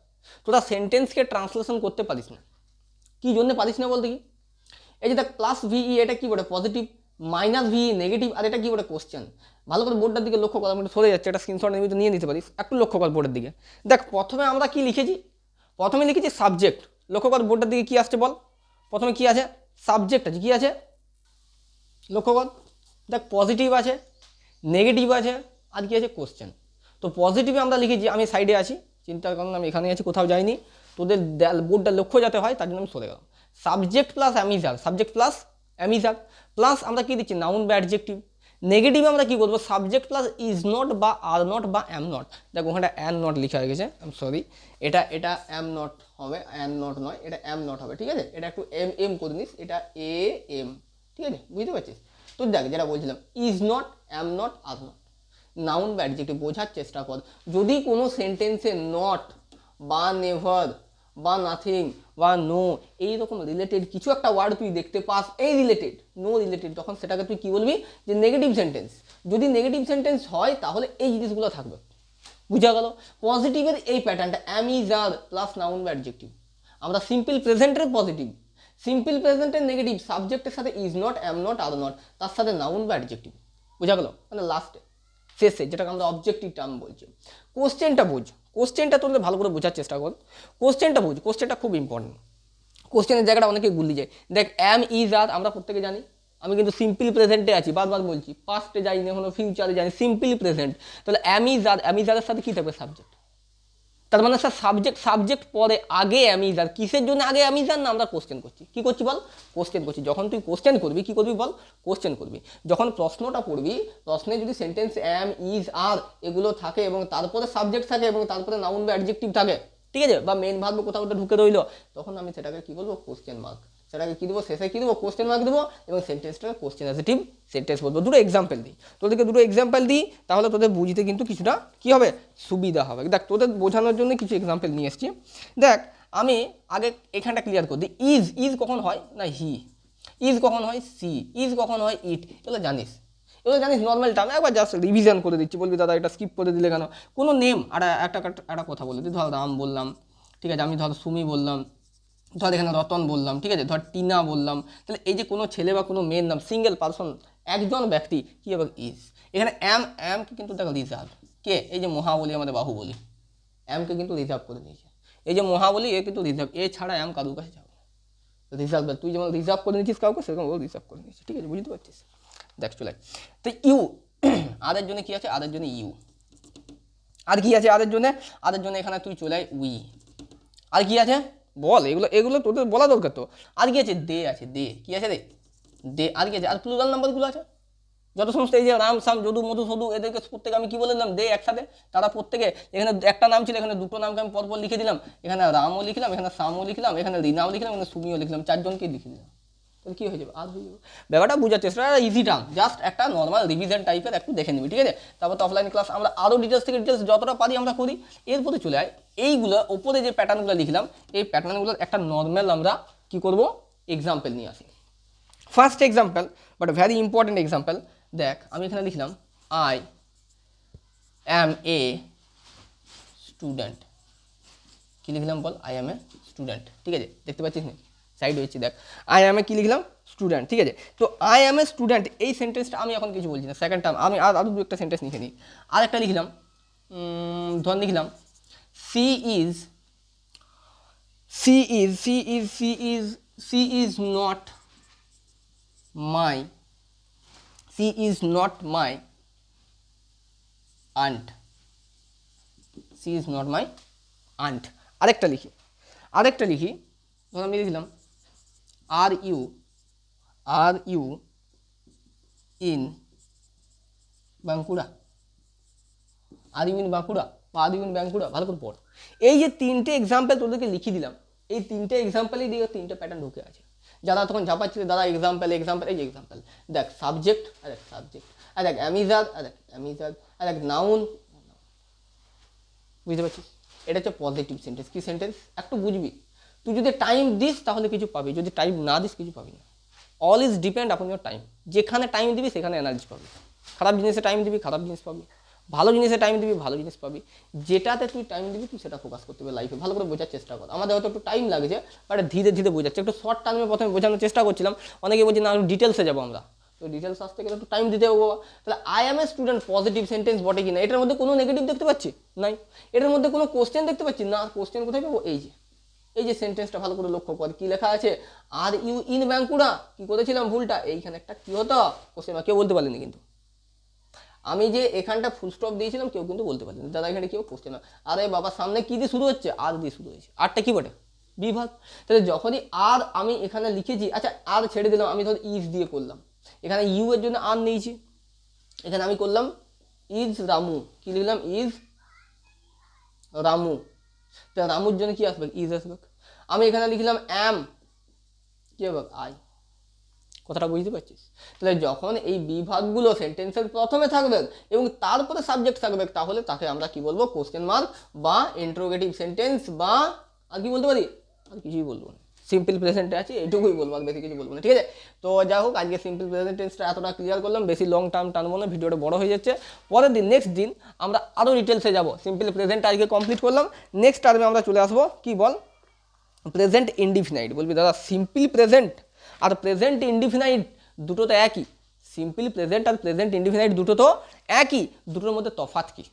তোরা সেন্টেন্সকে ট্রান্সলেশন করতে পারিস না, কী জন্য পারিস না বলতে কি, এই যে দেখ প্লাস ভিই এটা কি বলে পজিটিভ, মাইনাস ভিই নেগেটিভ, আর এটা কি বলে কোশ্চেন। ভালো করে বোর্ডটার দিকে লক্ষ্য কর, আমি একটু সরে যাচ্ছে, একটা স্ক্রিনশট নিয়ে নিতে পারিস, একটু লক্ষ্য কর বোর্ডের দিকে। দেখ প্রথমে আমরা কি লিখেছি, প্রথমে লিখেছি সাবজেক্ট, লক্ষ্য কর বোর্ডের দিকে কী আসছে বল, প্রথমে কী আছে, সাবজেক্ট আছে, কী আছে লক্ষ্য কর, দেখ পজিটিভ আছে, নেগেটিভ আছে, আর কি আছে কোশ্চেন। তো পজিটিভে আমরা লিখেছি, আমি সাইডে আছি, চিন্তার কারণ আমি এখানে আছি, কোথাও যাইনি, তোদের বোর্ডটা লক্ষ্য যাতে হয় তার জন্য আমি সরে গেলাম। Subject plus am is are, subject plus am is are, plus আমরা কী দিচ্ছি নাউন বা অ্যাডজেক্টিভ। নেগেটিভে আমরা কী করবো, সাবজেক্ট প্লাস ইজ নট বা আর নট বা অ্যাম নট। দেখো ওখানটা অ্যান নট লেখা হয়ে গেছে, আই এম সরি, এটা অ্যাম নট হবে, অ্যান নট নয়, এটা অ্যাম নট হবে, ঠিক আছে, এটা একটু এম করে নিস, এটা এম, ঠিক আছে, বুঝতে পারছিস। তো দেখ যেটা বলছিলাম, is not, am not, are not, noun বা অ্যাডজেক্টিভ বোঝার চেষ্টা কর। যদি কোনো সেন্টেন্সে নট বা নেভার বা নাথিং বা নো এইরকম রিলেটেড কিছু একটা ওয়ার্ড তুই দেখতে পাস, এই রিলেটেড নো রিলেটেড, তখন সেটাকে তুই কী বলবি, যে নেগেটিভ সেন্টেন্স। যদি নেগেটিভ সেন্টেন্স হয় তাহলে এই জিনিসগুলো থাকবে, বুঝা গেল। পজিটিভের এই প্যাটার্নটা অ্যামিজার প্লাস নাউন বা অ্যাডজেক্টিভ। আমরা সিম্পল প্রেজেন্টের পজিটিভ, সিম্পল প্রেজেন্টের নেগেটিভ, সাবজেক্টের সাথে is not, am not, are not, তার সাথে নাউন বা অ্যাডজেক্টিভ, বুঝা গেল। মানে লাস্টে শেষে যেটাকে আমরা অবজেক্টিভ টার্ম বলছি। কোশ্চেনটা বোঝ, কোশ্চেনটা তোদের ভালো করে বোঝার চেষ্টা কর, কোশ্চেনটা বোঝ, কোশ্চেনটা খুব ইম্পর্টেন্ট। কোশ্চেনের জায়গাটা অনেকে গুলি যায়, দেখ অ্যাম ইজ আর আমরা প্রত্যেকে জানি, আমি কিন্তু সিম্পল প্রেজেন্টে আছি, বারবার বলছি, পাস্টে যাই না, এখনো ফিউচারে জানি, সিম্পল প্রেজেন্ট। তাহলে অ্যামিজ আর, অ্যামিজারের সাথে কী থাকবে, সাবজেক্ট। তার মানে স্যার সাবজেক্ট পরে আগে অ্যামিজার, কিসের জন্য আগে অ্যামিজার, না আমরা কোশ্চেন করছি, কী করছি বল, কোশ্চেন করছি। যখন তুই কোশ্চেন করবি কী করবি বল, কোশ্চেন করবি। যখন প্রশ্নটা পড়বি, প্রশ্নে যদি সেন্টেন্স অ্যাম ইজ আর এগুলো থাকে এবং তারপরে সাবজেক্ট থাকে এবং তারপরে নাউন বা অ্যাডজেক্টিভ থাকে, ঠিক আছে, বা মেন ভার্ব কোথাও ওটা ঢুকে রইলো, তখন আমি সেটাকে কী বলবো, কোশ্চেন মার্ক, সেটাকে কী দেবো, শেষে কী দেবো, কোশ্চেন মার্ক দেবো, এবং সেন্টেন্সটাকে কোশ্চেন অ্যাসেটিভ সেন্টেন্স বলবো। দুটো এক্সাম্পল দিই তোদেরকে, দুটো এক্সাম্পল দিই, তাহলে তোদের বুঝতে কিন্তু কিছুটা কী হবে, সুবিধা হবে। দেখ তোদের বোঝানোর জন্য কিছু এক্সাম্পল নিয়ে এসেছি। দেখ আমি আগে এখানটা ক্লিয়ার করে দিই, ইজ কখন হয় না হি, ইজ কখন হয় সি, ইজ কখন হয় ইট, এগুলো জানিস, এগুলো জানিস নর্মাল টার্ম, একবার জাস্ট রিভিশন করে দিচ্ছি। বলবি দাদা এটা স্কিপ করে দিলে কেন, কোনো নেম আর একটা কথা বলে দিই, ধর রাম বললাম, ঠিক আছে, আমি ধর সুমি বললাম, ধর এখানে রতন বললাম, ঠিক আছে, ধর টিনা বললাম, তাহলে এই যে কোনো ছেলে বা কোনো মেয়ের নাম, সিঙ্গেল পারসন, একজন ব্যক্তি, কী হবে, ইজ। এখানে অ্যামকে কিন্তু দেখো রিজার্ভ, কে, এই যে মহাবলী, আমাদের বাহুবলী, অ্যামকে কিন্তু রিজার্ভ করে দিয়েছে, এই যে মহাবলী এ কিন্তু রিজার্ভ, এ ছাড়া অ্যাম কারুর কাছে যাবে না, রিজার্ভ। তুই যেমন রিজার্ভ করে নিচ্ছিস কাউকে, সেরকম ও রিজার্ভ করে নিচ্ছিস, ঠিক আছে, বুঝতে পারছিস। দেখ চলে তো ইউ, আদের জন্য কী আছে, আদের জন্য ইউ, আর কি আছে আদের জন্য, আদের জন্য এখানে তুই চলে আয় উই, আর কি আছে বল, এগুলো এগুলো তোদের বলা দরকার তো। আর কি আছে, দে আছে, দে কি আছে রে, দে, আর কি আছে, আর প্লুরাল নাম্বারগুলো আছে যত সমস্ত, এই যে রাম সাম যদু মধু সদু, এদেরকে প্রত্যেকে আমি কি বলে দিলাম, দে একসাথে, তারা প্রত্যেকে, এখানে একটা নাম ছিল, এখানে দুটো নামকে আমি পরপর লিখে দিলাম, এখানে রামও লিখলাম, এখানে সামও লিখলাম, এখানে রিনাও লিখলাম, এখানে সুমিও লিখলাম, চারজনকেই লিখে দিলাম, তাহলে কী হয়ে যাবে, আর হয়ে যাবে। ব্যাপারটা বোঝার চেষ্টা, ইজি টার্ম, জাস্ট একটা নর্মাল রিভিশন টাইপের একটু দেখে নিবি, ঠিক আছে। তারপর তো অফলাইন ক্লাস আমরা আরও ডিটেলস থেকে ডিটেলস যতটা পারি আমরা করি। এরপরে চলে আয় এইগুলো ওপরে যে প্যাটার্নগুলো লিখলাম, এই প্যাটার্নগুলোর একটা নর্মাল আমরা কি করব, এক্সাম্পল নিয়ে আসি। First example, but vary important example. দেখ আমি এখানে লিখলাম আই অ্যাম এ স্টুডেন্ট, কী লিখলাম বল, আই অ্যাম এ স্টুডেন্ট, ঠিক আছে, দেখতে পাচ্ছিস না সাইড হয়েছি, দেখ আই অ্যাম এ কী লিখলাম, স্টুডেন্ট, ঠিক আছে। তো আই অ্যাম এ স্টুডেন্ট, এই সেন্টেন্সটা আমি এখন কিছু বলছি না, সেকেন্ড টার্ম, আমি আরও দু একটা সেন্টেন্স লিখে নিই। আর একটা লিখলাম, ধর লিখলাম she is, she is, she is, she is, she is not my, she is not my aunt, she is not my aunt. আরেকটা লিখি, আরেকটা লিখি, ধর আমি লিখলাম are you in Bankura, are you in Bankura বা আর ইউ ইন বাঁকুড়া, ভালো করে পড়। এই যে তিনটে এক্সাম্পল তোদেরকে লিখে দিলাম, এই তিনটে এক্সাম্পলই দিয়ে তিনটে প্যাটার্ন ঢুকে আছে। যারা তখন ঝাপাচ্ছিল দাদা এক্সাম্পল এক্সাম্পল, এই যে এক্সাম্পল, দেখ সাবজেক্ট, আর দেখ সাবজেক্ট, আর দেখ অ্যামিজার, আর দেখ অ্যামিজার, আর দেখ নাউন, বুঝতে পারছিস। এটা হচ্ছে পজিটিভ সেন্টেন্স। কী সেন্টেন্স, একটু বুঝবি, তুই যদি টাইম দিস তাহলে কিছু পাবি, যদি টাইম না দিস কিছু পাবি না। অল ইজ ডিপেন্ড আপন ইউর টাইম, যেখানে টাইম দিবি সেখানে এনার্জি পাবি, খারাপ জিনিসে টাইম দিবি খারাপ জিনিস পাবি, ভালো জিনিসে টাইম দিবি ভালো জিনিস পাবি, যেটাতে তুই টাইম দিবি তুই সেটা ফোকাস করতে হবে লাইফে। ভালো করে বোঝার চেষ্টা কর, আমাদের হয়তো একটু টাইম লাগছে, বাট ধীরে ধীরে বোঝাচ্ছে, একটু শর্ট টার্মে প্রথমে বোঝানোর চেষ্টা করছিলাম, অনেকে বলছি না একটু ডিটেলসে যাবো আমরা, তো ডিটেলস আসতে গেলে একটু টাইম দিতে হবে। তাহলে I am a student positive sentence বটে কিনা, এটার মধ্যে কোনো নেগেটিভ দেখতে পাচ্ছি নাই, এটার মধ্যে কোনো কোশ্চেন দেখতে পাচ্ছি না, কোশ্চেন কোথায় পাবো, এই যে এই যে সেন্টেন্সটা ভালো করে লক্ষ্য কর, কি লেখা আছে, আর ইউ ইন বাঁকুড়া, কি করেছিলাম ভুলটা, এইখানে একটা কি হতো কোশ্চেন মার্ক, কেউ বলতে পারেনি কিন্তু, আমি যে এখানটা ফুল স্টপ দিয়েছিলাম কেউ কিন্তু বলতে পারেনি, দাদা এখানে কেউ কোশ্চেন মার্ক, আরে বাবা সামনে কি দিয়ে শুরু হচ্ছে, আর দিয়ে শুরু হয়েছে, আরটা কি বটে, বিভাগ। তাহলে যখনই আর আমি এখানে লিখেছি, আচ্ছা আর ছেড়ে দিলাম, আমি ধর ইজ দিয়ে করলাম, এখানে ইউ এর জন্য আর নিয়েছি, এখানে আমি করলাম ইজ রামু, কি লিখলাম ইজ রামু, তা রামুর জন্য কি আসবে, ইজ আসবে। আমি এখানে লিখলাম অ্যাম, কি হবে আই, কথাটা বুঝতে পারছিস। তাহলে যখন এই বিভাগগুলো সেন্টেন্সের প্রথমে থাকবে এবং তারপরে সাবজেক্ট থাকবে, তাহলে তাকে আমরা কি বলবো, কোশ্চেন মার্ক বা ইন্টারোগেটিভ সেন্টেন্স, বা আর কি বলতে পারি, আর কিছুই বলবো না, সিম্পল প্রেজেন্টে আছে এইটুকুই বলবো, আর বেশি কিছু বলবো না, ঠিক আছে। তো যাই হোক, আজকে সিম্পল প্রেজেন্ট টেন্সটা এতটা ক্লিয়ার করলাম, বেশি লং টার্ম টানবো না, ভিডিওটা বড় হয়ে যাচ্ছে। পরের দিন নেক্সট দিন আমরা আরও ডিটেলসে যাবো, সিম্পল প্রেজেন্ট আজকে কমপ্লিট করলাম, নেক্সট টার্মে আমরা চলে আসবো কি বল, প্রেজেন্ট ইনডিফিনাইট। বলবি দাদা সিম্পল প্রেজেন্ট আর প্রেজেন্ট ইনডিফিনাইট দুটো তো একই, সিম্পল প্রেজেন্ট আর প্রেজেন্ট ইনডিফিনাইট দুটো তো একই, দুটোর মধ্যে তফাৎ কি,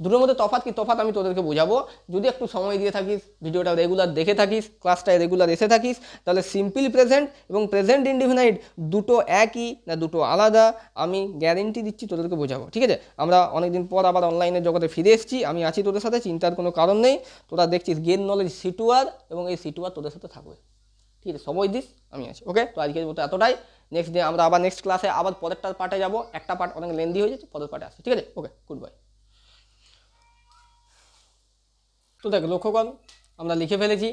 দুটোর মধ্যে তফাৎ কি, তফাৎ আমি তোদেরকে বোঝাবো, যদি একটু সময় দিয়ে থাকিস, ভিডিওটা রেগুলার দেখে থাকিস, ক্লাসটায় রেগুলার এসে থাকিস, তাহলে সিম্পল প্রেজেন্ট এবং প্রেজেন্ট ইনডিফিনাইট দুটো একই না দুটো আলাদা, আমি গ্যারেন্টি দিচ্ছি তোদেরকে বোঝাবো, ঠিক আছে। আমরা অনেকদিন পর আবার অনলাইনের জগতে ফিরে এসেছি, আমি আছি তোদের সাথে, চিন্তার কোনো কারণ নেই, তোরা দেখছিস গেইন নলেজ সিটুয়ার, এবং এই সিটুয়ার তোদের সাথে থাকবে, ঠিক আছে, সময় দিস, আমি আছি, ওকে। তো আজকের মতো এতটাই, নেক্সট ডে আমরা আবার নেক্সট ক্লাসে আবার পরেরটা পার্টে যাবো, একটা পার্ট অনেক লেন্দি হয়ে যাচ্ছে, পরের পার্টে আসছে, ঠিক আছে, ওকে, গুড বাই। তো দেখ লক্ষ্য কর, আমরা লিখে ফেলেছি,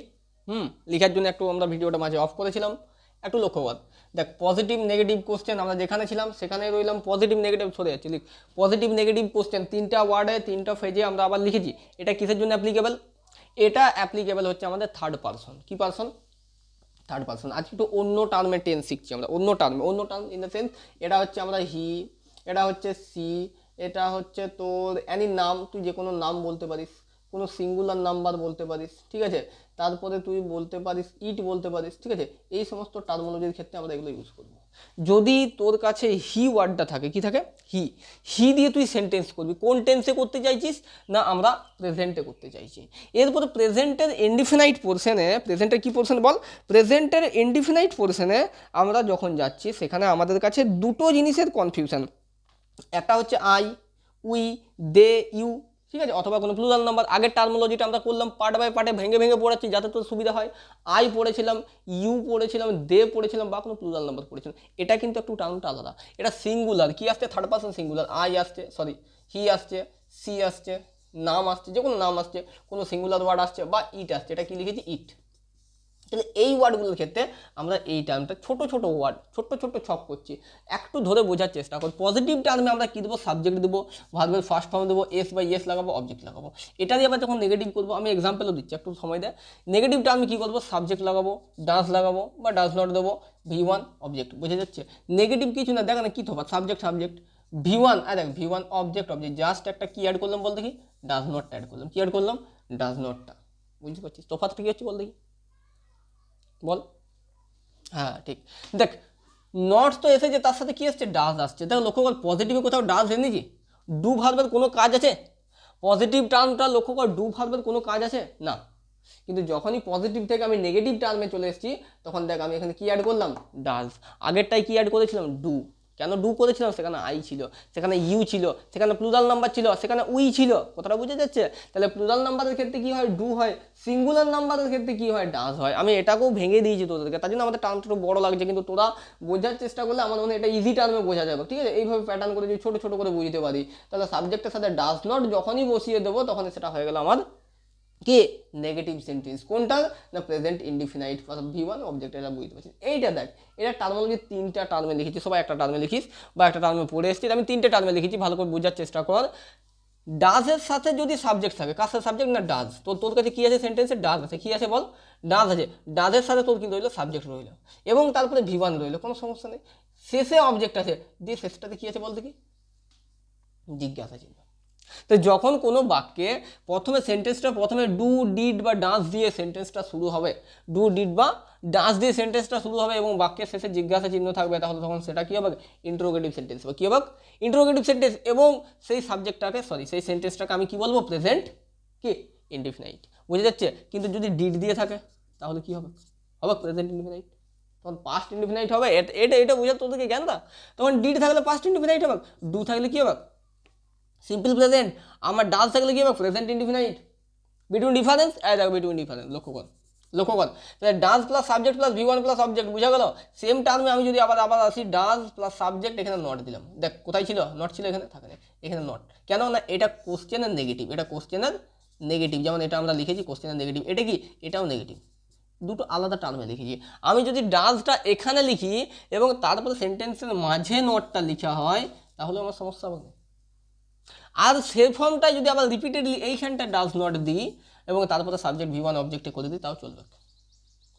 লিখার জন্য একটু আমরা ভিডিওটা মাঝে অফ করেছিলাম, একটু লক্ষ্য কর, দেখ পজিটিভ নেগেটিভ কোশ্চেন আমরা যেখানে ছিলাম সেখানে রইলাম, পজিটিভ নেগেটিভ সরে যাচ্ছে, লিখ পজিটিভ নেগেটিভ কোশ্চেন, তিনটা ওয়ার্ডে তিনটা ফেজে আমরা আবার লিখেছি, এটা কিসের জন্য অ্যাপ্লিকেবল, এটা অ্যাপ্লিকেবল হচ্ছে আমাদের থার্ড পারসন, কি পারসন, থার্ড পারসন। আজকে একটু অন্য টার্মে টেন্স শিখছি আমরা, অন্য টার্মে, অন্য টার্ম ইন দ্য সেন্স, এটা হচ্ছে আমরা হি, এটা হচ্ছে সি, এটা হচ্ছে তোর অ্যানি নাম, তুই যে কোনো নাম বলতে পারিস, কোনো সিঙ্গুলার নাম্বার বলতে পারিস, ঠিক আছে, তারপরে তুই বলতে পারিস ইট বলতে পারিস, ঠিক আছে, এই সমস্ত টার্মোলজির ক্ষেত্রে আমরা এগুলো ইউজ করবো। যদি তোর কাছে হি ওয়ার্ডটা থাকে, কি থাকে, হি, হি দিয়ে তুই সেন্টেন্স করবি, কোন টেন্সে করতে চাইছিস না আমরা প্রেজেন্টে করতে চাইছি। এরপর প্রেজেন্টের ইনডিফিনাইট পোর্শনে, প্রেজেন্টের কি পোর্শন বল, প্রেজেন্টের ইনডিফিনাইট পোর্শনে আমরা যখন যাচ্ছি সেখানে আমাদের কাছে দুটো জিনিসের কনফিউশন, একটা হচ্ছে আই, উই, দে, ইউ, ঠিক আছে, অথবা কোনো প্লুরাল নাম্বার। আগের টার্মোলজিটা আমরা করলাম পার্ট বাই পার্টে, ভেঙে ভেঙে পড়াচ্ছি যাতে তোর সুবিধা হয়, আই পড়েছিলাম, ইউ পড়েছিলাম, দে পড়েছিলাম, বা কোনো প্লুরাল নাম্বার পড়েছিলাম, এটা কিন্তু একটু টার্মটা আলাদা, এটা সিঙ্গুলার, কি আসছে, থার্ড পারসন সিঙ্গুলার, আই আসছে, সরি হি আসছে, সি আসছে, নাম আসছে, যে কোনো নাম আসছে, কোনো সিঙ্গুলার ওয়ার্ড আসছে, বা ইট আসছে, এটা কি লিখেছি ইট। তাহলে এই ওয়ার্ডগুলোর ক্ষেত্রে আমরা এই টার্মটা ছোট ছোট ওয়ার্ড, ছোট্ট ছোট্ট ছক করছি, একটু ধরে বোঝার চেষ্টা কর। পজিটিভ টার্মে আমরা কী দেবো, সাবজেক্ট দেবো, ভার্বের ফার্স্ট ফর্ম দেবো, এস বাই এস লাগাবো, অবজেক্ট লাগাবো। এটা দিয়ে আবার যখন নেগেটিভ করবো, আমি এক্সাম্পলও দিচ্ছি, একটু সময় দেয়, নেগেটিভ টার্মে কী করবো, সাবজেক্ট লাগাবো, ডাস লাগাবো বা ডাস নট দেবো, V1 অবজেক্ট, বোঝা যাচ্ছে। নেগেটিভ কিছু না, দেখ না কী তফাৎ, সাবজেক্ট সাবজেক্ট, V1, আর দেখ V1 অবজেক্ট অবজেক্ট, জাস্ট একটা কী অ্যাড করলাম বল দেখি, ডাস নটটা অ্যাড করলাম, কী অ্যাড করলাম, ডাস নটটা, বুঝতে পারছিস তফাৎটা কী হচ্ছে বল দেখি, বল, হ্যাঁ ঠিক। দেখ নটস তো এসেছে, তার সাথে কি আসছে, ডাজ আসছে, দেখ লক্ষ্য কর পজিটিভে কোথাও ডাজ এনেছি, ডু ভার্বের কোনো কাজ আছে, পজিটিভ টার্মটা লক্ষ্য কর, ডু ভার্বের কোনো কাজ আছে না, কিন্তু যখনই পজিটিভ থেকে আমি নেগেটিভ টার্মে চলে এসেছি তখন দেখ আমি এখানে কি অ্যাড করলাম, ডাজ, আগেরটাই কি অ্যাড করেছিলাম, ডু, কেন ডু করেছিলাম, সেখানে আই ছিল, সেখানে ইউ ছিল, সেখানে প্লুরাল নাম্বার ছিল, সেখানে উই ছিল, কথাটা বুঝে যাচ্ছে। তাহলে প্লুরাল নাম্বারের ক্ষেত্রে কি হয়, ডু হয়, সিঙ্গুলার নাম্বারের ক্ষেত্রে কি হয়, ডাজ হয়। আমি এটাকেও ভেঙে দিয়েছি তোদেরকে, তার জন্য আমাদের টার্মটা একটু বড় লাগছে, কিন্তু তোরা বোঝার চেষ্টা করলে আমার মনে হয় এটা ইজি টার্মে বোঝা যাবে, ঠিক আছে। এইভাবে প্যাটার্ন করে যদি ছোটো ছোটো করে বুঝতে পারি, তাহলে সাবজেক্টের সাথে ডাজ নট যখনই বসিয়ে দেবো তখন সেটা হয়ে গেল আমার কি, নেগেটিভ সেন্টেন্স। কোনটা না, প্রেজেন্ট ইনডিফিনাইট V1 অবজেক্ট, এটা বুঝতে পারছি। এইটা দেখ, এটা টার্মোলজি তিনটা টার্মে লিখেছি, সবাই একটা টার্মে লিখিস বা একটা টার্মে পড়ে এসেছিস, আমি তিনটে টার্মে লিখেছি, ভালো করে বোঝার চেষ্টা কর। ডাজের সাথে যদি সাবজেক্ট থাকে, কার সাথে সাবজেক্ট না ডাজ, তোর কাছে কি আছে সেন্টেন্সে, ডাজ আছে, কি আছে বল, ডাজ আছে, ডাজের সাথে তোর কি রইলো, সাবজেক্ট রইলো, এবং তারপরে V1 রইলো, কোনো সমস্যা নেই, শেষে অবজেক্ট আছে, দিয়ে শেষটাতে কি আছে বল দেখি, জিজ্ঞাসা চিহ্ন। তো যখন কোনো বাক্যে প্রথমে সেন্টেন্সটা প্রথমে ডু ডিড বা ডান্স দিয়ে সেন্টেন্সটা শুরু হবে, ডু ডিড বা ডান্স দিয়ে সেন্টেন্সটা শুরু হবে এবং বাক্যের শেষে জিজ্ঞাসা চিহ্ন থাকবে, তাহলে তখন সেটা কী হবে, ইন্টারোগেটিভ সেন্টেন্স বা কী হবে, ইন্টারোগেটিভ সেন্টেন্স। এবং সেই সাবজেক্টটাকে সেই সেন্টেন্সটাকে আমি কি বলবো, প্রেজেন্ট কি ইনডিফিনাইট, বুঝে যাচ্ছে। কিন্তু যদি ডিড দিয়ে থাকে, তাহলে কি হবে? হবে প্রেজেন্ট ইনডিফিনাইট। তখন পাস্ট ইনডিফিনাইট হবে। এটা এটা বুঝা তোদেরকে জ্ঞানটা। তখন ডিড থাকলে পাস্ট ইনডিফিনাইট হবে, ডু থাকলে কি হবে? Simple present. আমার ডাজ থাকলে কি হবে? Present indefinite. বিটুইন ডিফারেন্স, এই দেখো বিটুইন ডিফারেন্স, লক্ষ্য কর তাহলে does plus subject plus V one plus object, বুঝা গেল? সেম টার্মে আমি যদি আবার আসি, ডাজ প্লাস সাবজেক্ট, এখানে নট দিলাম। দেখ কোথায় ছিল নট, ছিল এখানে, থাকে না এখানে নট। কেন না এটা কোশ্চেনের নেগেটিভ, এটা কোশ্চেনের নেগেটিভ। যেমন এটা আমরা লিখেছি কোশ্চেনের নেগেটিভ, এটা কি? এটাও নেগেটিভ। দুটো আলাদা টার্মে লিখেছি। আমি যদি ডাজটা এখানে লিখি এবং তারপরে সেন্টেন্সের মাঝে নটটা লেখা হয়, তাহলে আমার সমস্যা হবে না। আর সে ফর্মটা যদি আবার রিপিটেডলি এইখানটা ডাজ নট দিই এবং তারপরে সাবজেক্ট ভি ওয়ান অবজেক্টে করে দিই, তাও চলবে।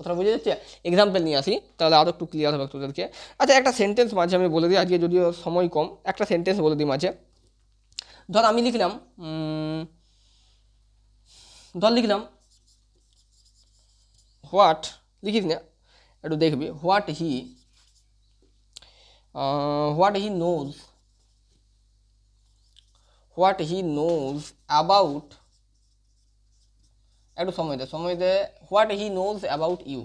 কোথাও বুঝে যাচ্ছে? এক্সাম্পল নিয়ে আসি, তাহলে আরও একটু ক্লিয়ার হবে তোদেরকে। আচ্ছা, একটা সেন্টেন্স মাঝে আমি বলে দিই, আজকে যদিও সময় কম, একটা সেন্টেন্স বলে দিই মাঝে। ধর আমি লিখলাম, হোয়াট, লিখিস না, একটু দেখবি। হোয়াট হি নোজ অ্যাবাউট, একটু সময় দে, what he knows about you.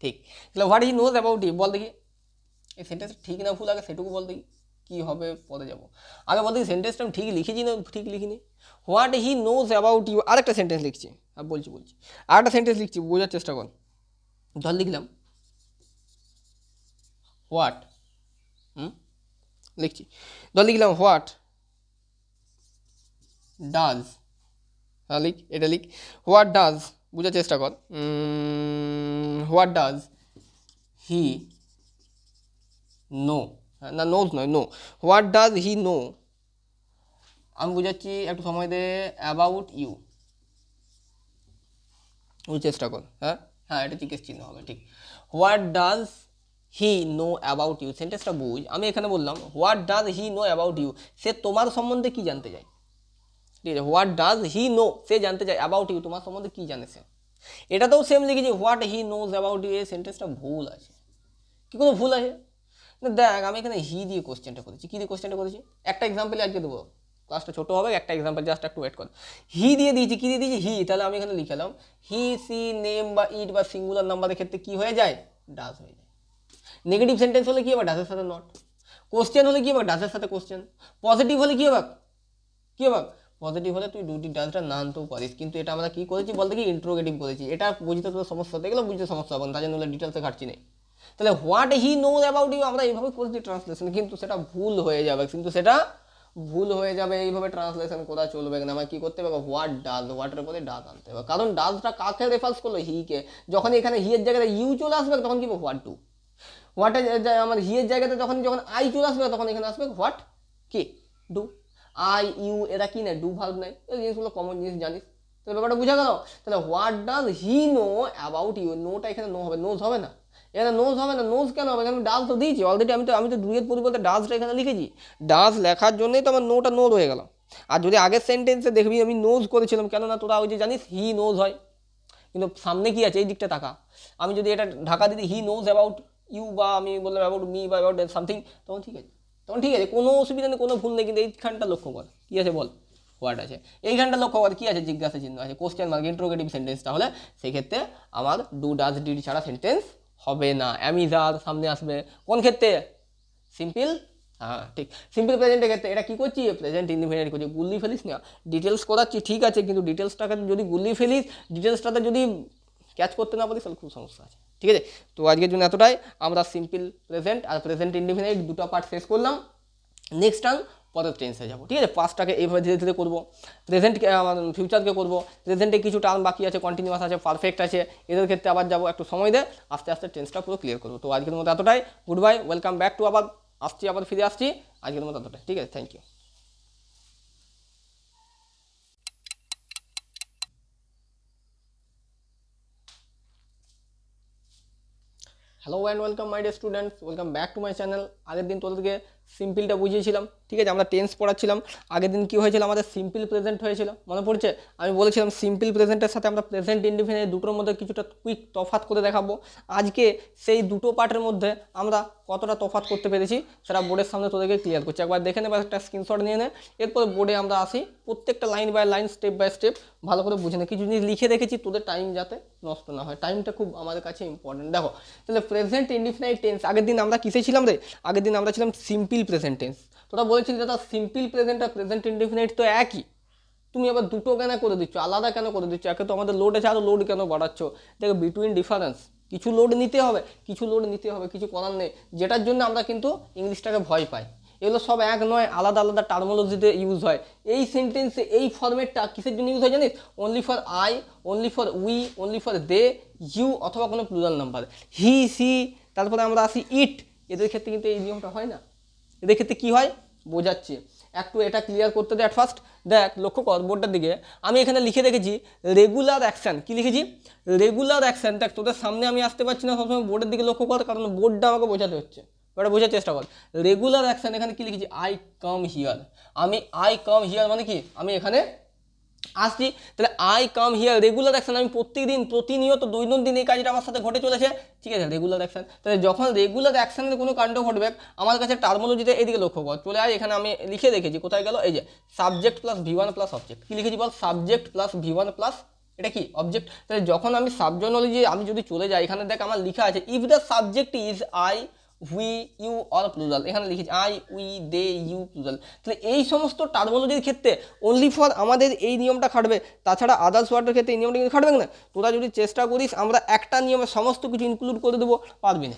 ঠিক। তাহলে what he knows about you, বল দেখি এই সেন্টেন্সটা ঠিক না ভুল, আগে সেটুকু বল দেখি। কী হবে পরে যাবো, আগে বল দেখি সেন্টেন্সটা আমি ঠিক লিখেছি না ঠিক লিখিনি। What he knows about you, আরেকটা সেন্টেন্স লিখছি, আর বলছি আরেকটা সেন্টেন্স লিখছি, বোঝার চেষ্টা কর। ধর লিখলাম হোয়াট, লিখছি, ধর লিখলাম হোয়াট ডাজ, হ্যাঁ লিখ, এটা লিখ। হোয়াট ডাজ, বোঝার চেষ্টা কর। হোয়াট ডাজ হি নো, না নোজ নয়, know. What does he know, আমি বুঝাচ্ছি, একটু সময় দে, অ্যাবাউট ইউ, বুঝার চেষ্টা কর। হ্যাঁ হ্যাঁ, এটা জিজ্ঞেস চিহ্ন হবে, ঠিক। What does he know about you, সেন্টেন্সটা বুঝ। আমি এখানে বললাম what does he know about you, সে তোমার সম্বন্ধে কি জানতে চায়, ঠিক আছে। হোয়াট ডাজ হি নো, সে জানতে চায়, অ্যাবাউট ইউ, তোমার সম্বন্ধে কি জানে সে। এটাতেও সেম লিখেছি, what he knows about you, এই সেন্টেন্সটা ভুল আছে। কি কোনো ভুল আছে? না দেখ, আমি এখানে হি দিয়ে কোশ্চেনটা করেছি। কী দিয়ে কোশ্চেনটা করেছি? একটা এক্সাম্পল আজকে দেবো, ক্লাসটা ছোটো হবে, একটা এক্সাম্পল জাস্ট একটু ওয়েট কর। হি দিয়ে দিয়েছি, কী দিয়ে দিয়েছি? হি। তাহলে আমি এখানে লিখালাম হি, সি, নেম বা ইট বা সিঙ্গুলার নাম্বারের ক্ষেত্রে কী হয়ে যায়? ডাজ হয়ে যায়। নেগেটিভ সেন্টেন্স হলে কী হবে? ডাজের সাথে নট। কোশ্চেন হলে কী হবে? ডাজের সাথে কোশ্চেন। পজিটিভ হলে কী হবে? পজিটিভ হলে তুই দুটি ডাজটা না আনতেও পারিস, কিন্তু এটা আমরা কী করেছি বলতে, কি ইন্ট্রোগেটিভ করেছি। এটা বুঝতে তোর সমস্যা হতে গেলে বুঝতে সমস্যা হবে না, তার জন্য ডিটেলসে ঘাটছি নেই। তাহলে what he knows about you আমরা এইভাবে করেছি ট্রান্সলেশন, কিন্তু সেটা ভুল হয়ে যাবে, এইভাবে ট্রান্সলেশন করা চলবে না। আমার কী করতে হবে? হোয়াট ডাজ, হোয়াটের পরে ডাজ আনতে হবে, কারণ ডাজটা কাকে রেফারেন্স করলো? হিকে। যখন এখানে হিয়ের জায়গাতে ইউ চলে আসবে, তখন কি হোয়াট ডু। হোয়াটের আমার হিয়ের জায়গাতে যখন আই চলে আসবে, তখন এখানে আসবে হোয়াট কি ডু। আই ইউ এরা কি না, ডু ভার্ব নাই। এই জিনিসগুলো কমন জিনিস জানিস, তাহলে ব্যাপারটা বুঝা গেল। তাহলে what does he know about you, নোটা এখানে নো হবে, নোজ হবে না। এখানে নোজ হবে না, নোজ কেন হবে? এখানে ডাজ তো দিয়েছি অলরেডি, আমি তো ডুয়ের পরিবর্তে ডাজটা এখানে লিখেছি। ডাজ লেখার জন্যই তো আমার নোটা নো রয়ে গেল। আর যদি আগের সেন্টেন্সে দেখবি আমি নোজ করেছিলাম, কেননা তোরা ওই যে জানিস হি নোজ হয়, কিন্তু সামনে কি আছে এই দিকটা তাকা। আমি যদি এটা ঢাকা দিই হি নোজ অ্যাবাউট ইউ, বা আমি বললাম অ্যাবাউট মি বা অ্যাবাউট সামথিং, তখন ঠিক আছে, কোনো অসুবিধা নেই, কোনো ভুল নেই। কিন্তু এইখানটা লক্ষ্য কর কী আছে বল, হোয়াট আছে। এইখানটা লক্ষ্য কর কী আছে, জিজ্ঞাসা চিহ্ন আছে, কোশ্চেন মার্ক, ইন্ট্রোগেটিভ সেন্টেন্স। তাহলে সেক্ষেত্রে আমার ডু ডাজ ডিড ছাড়া সেন্টেন্স হবে না। অ্যামিজার সামনে আসবে কোন ক্ষেত্রে? সিম্পল, হ্যাঁ ঠিক, সিম্পল প্রেজেন্টের ক্ষেত্রে। এটা কী করছি? প্রেজেন্ট ইনডিফিনিট করছি। গুলিয়ে ফেলিস না, ডিটেলস করাচ্ছি ঠিক আছে, কিন্তু ডিটেলসটাকে যদি গুলিয়ে ফেলিস, ডিটেলসটাতে যদি ক্যাচ করতে না পারিস, তাহলে খুব সমস্যা আছে, ঠিক আছে। তো আজকের জন্য এতটাই। আমরা সিম্পল প্রেজেন্ট আর প্রেজেন্ট ইনডিফিনিট দুটো পার্ট শেষ করলাম। নেক্সট টাইম পরের টেন্সে যাবো, ঠিক আছে। পাস্টটাকে এইভাবে ধীরে ধীরে করবো, প্রেজেন্টকে ফিউচারকে করবো, প্রেজেন্টে কিছু টার্ম বাকি আছে, কন্টিনিউয়াস আছে, পারফেক্ট আছে, এদের ক্ষেত্রে আবার যাবো। একটু সময় দে, আস্তে আস্তে টেন্সটা পুরো ক্লিয়ার করবো। তো আজকের মতো এতটাই, goodbye, welcome back to, আবার ফিরে আসছি। আজকের মতো এতটাই, ঠিক আছে, thank you. Hello and welcome my dear students, welcome back to my channel. আগের দিন তোদেরকে সিম্পলটা বুঝিয়েছিলাম, ঠিক আছে। আমরা টেন্স পড়াচ্ছিলাম, আগের দিন কী হয়েছিল আমাদের সিম্পল প্রেজেন্ট হয়েছিল, মনে পড়ছে? আমি বলেছিলাম সিম্পল প্রেজেন্টের সাথে আমরা প্রেজেন্ট ইনডিফিনিট দুটোর মধ্যে কিছুটা কুইক তফাৎ করে দেখাবো। আজকে সেই দুটো পার্টের মধ্যে আমরা কতটা তফাৎ করতে পেরেছি সেটা বোর্ডের সামনে তোদেরকে ক্লিয়ার করছি। একবার দেখে নেবে, একটা স্ক্রিনশট নিয়ে নে, এরপর বোর্ডে আমরা আসি, প্রত্যেকটা line by line step by step ভালো করে বুঝে নে। কিছু জিনিস লিখে রেখেছি তোদের টাইম যাতে নষ্ট না হয়, টাইমটা খুব আমাদের কাছে ইম্পর্টেন্ট। দেখো তাহলে প্রেজেন্ট ইনডিফিনাইট টেন্স, আগের দিন আমরা কিসে ছিলাম রে? আগের দিন আমরা ছিলাম সিম্পল প্রেজেন্ট টেন্স। তোরা বলেছিলি দাদা সিম্পল প্রেজেন্ট আর প্রেজেন্ট ইনডিফিনাইট তো একই, তুমি আবার দুটো কেন করে দিচ্ছ, আলাদা কেন করে দিচ্ছ? একে তো আমাদের লোড আছে, আরও লোড কেন বাড়াচ্ছ? দেখো বিটুইন ডিফারেন্স, কিছু লোড নিতে হবে, কিছু লোড নিতে হবে, কিছু করার নেই, যেটার জন্য আমরা কিন্তু ইংলিশটাকে ভয় পাই। এগুলো সব এক নয়, আলাদা আলাদা টার্মোলজিতে ইউজ হয়। এই সেন্টেন্সে এই ফরম্যাটটা কিসের জন্য ইউজ হয় জানিস? Only for I, only for we, only for they, you অথবা কোনো প্লুরাল নাম্বার, হি সি, তারপরে আমরা আসি ইট, এদের ক্ষেত্রে কিন্তু এই নিয়মটা হয় না। এদের ক্ষেত্রে কী হয় বোঝাচ্ছি, একটু এটা ক্লিয়ার করতে দে। অ্যাট ফার্স্ট দেখ, লক্ষ্য কর বোর্ডটার দিকে, আমি এখানে লিখে রেখেছি রেগুলার অ্যাকশান। কী লিখেছি? Regular action. দেখ তোদের সামনে আমি আসতে পারছি না, সবসময় বোর্ডের দিকে লক্ষ্য কর, কারণ বোর্ডটা আমাকে বোঝাতে হচ্ছে, ওটা বোঝার চেষ্টা কর। রেগুলার অ্যাকশান এখানে কী লিখেছি? I come here. আমি আই কাম হিয়ার মানে কি, আমি এখানে আসছি, তাহলে I come here regular action, আমি প্রত্যেকদিন প্রতিনিয়ত দৈনন্দিন এই কাজটা আমার সাথে ঘটে চলেছে, ঠিক আছে, রেগুলার অ্যাকশন। তাহলে যখন রেগুলার অ্যাকশনের কোনো কাণ্ড ঘটবে আমার কাছে টার্মোলজিতে এদিকে লক্ষ্য কর, চলে আয়, এখানে আমি লিখে রেখেছি, কোথায় গেল, এই যে subject plus V1 plus object. কী লিখেছি বল? সাবজেক্ট প্লাস V1 প্লাস এটা কি অবজেক্ট। তাহলে যখন আমি সাবজেক্টনোলজি আমি যদি চলে যাই, এখানে দেখ আমার লেখা আছে if the subject is I, we, you or plural, এখানে লিখেছি I, we, they, you plural. তাহলে এই সমস্ত টার্মোলজির ক্ষেত্রে অনলি ফর আমাদের এই নিয়মটা খাটবে, তাছাড়া আদার্স ওয়ার্ডের ক্ষেত্রে এই নিয়মটা কিন্তু খাটবে না। তোরা যদি চেষ্টা করিস আমরা একটা নিয়মে সমস্ত কিছু ইনক্লুড করে দেবো, পারবি না,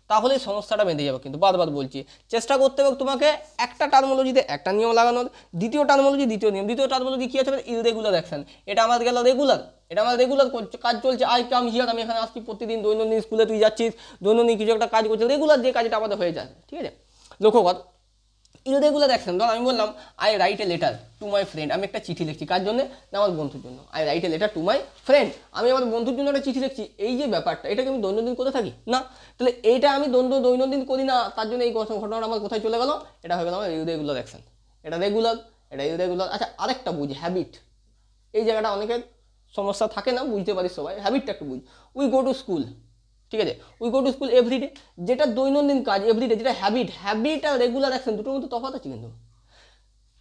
তাহলে সমস্যাটা বেঁধে যাবে। কিন্তু বারবার বলছি, চেষ্টা করতে হবে তোমাকে একটা টার্মোলজিতে একটা নিয়ম লাগানোর, দ্বিতীয় টার্মোলজি দ্বিতীয় নিয়ম। দ্বিতীয় টার্মোলজি কী আছে? Irregular action. এটা আমার গেল রেগুলার, এটা আমার রেগুলার কাজ চলছে, আই কাম হিয়ার, আমি এখানে আসছি প্রতিদিন, দৈনন্দিন স্কুলে তুই যাচ্ছিস, দৈনন্দিন কিছু একটা কাজ করছিস, রেগুলার যে কাজটা আমাদের হয়ে যায়, ঠিক আছে। লক্ষ্য কর ইররেগুলার অ্যাকশন, ধর আমি বললাম I write a letter to my friend, আমি একটা চিঠি লিখছি, কার জন্য? না আমার বন্ধুর জন্য। I write a letter to my friend, আমি আমার বন্ধুর জন্য একটা চিঠি লিখছি। এই যে ব্যাপারটা, এটাকে আমি দৈনন্দিন করে থাকি না, তাহলে এইটা আমি দৈনন্দিন করি না, তার জন্য এই ঘটনাটা আমার কোথায় চলে গেল? এটা হয়ে গেল আমার ইররেগুলার অ্যাকশন। এটা রেগুলার, এটা ইররেগুলার। আচ্ছা আরেকটা বুঝ, হ্যাবিট। এই জায়গাটা অনেকের সমস্যা থাকে না, বুঝতে পারিস সবাই, হ্যাবিটটা একটু বুঝ। উই গো টু স্কুল, ঠিক আছে, we go to school every day, যেটা দৈনন্দিন কাজ এভরিডে, যেটা হ্যাবিট। হ্যাবিট আর রেগুলার অ্যাকশন দুটোর মধ্যে তফাৎ আছে কিন্তু।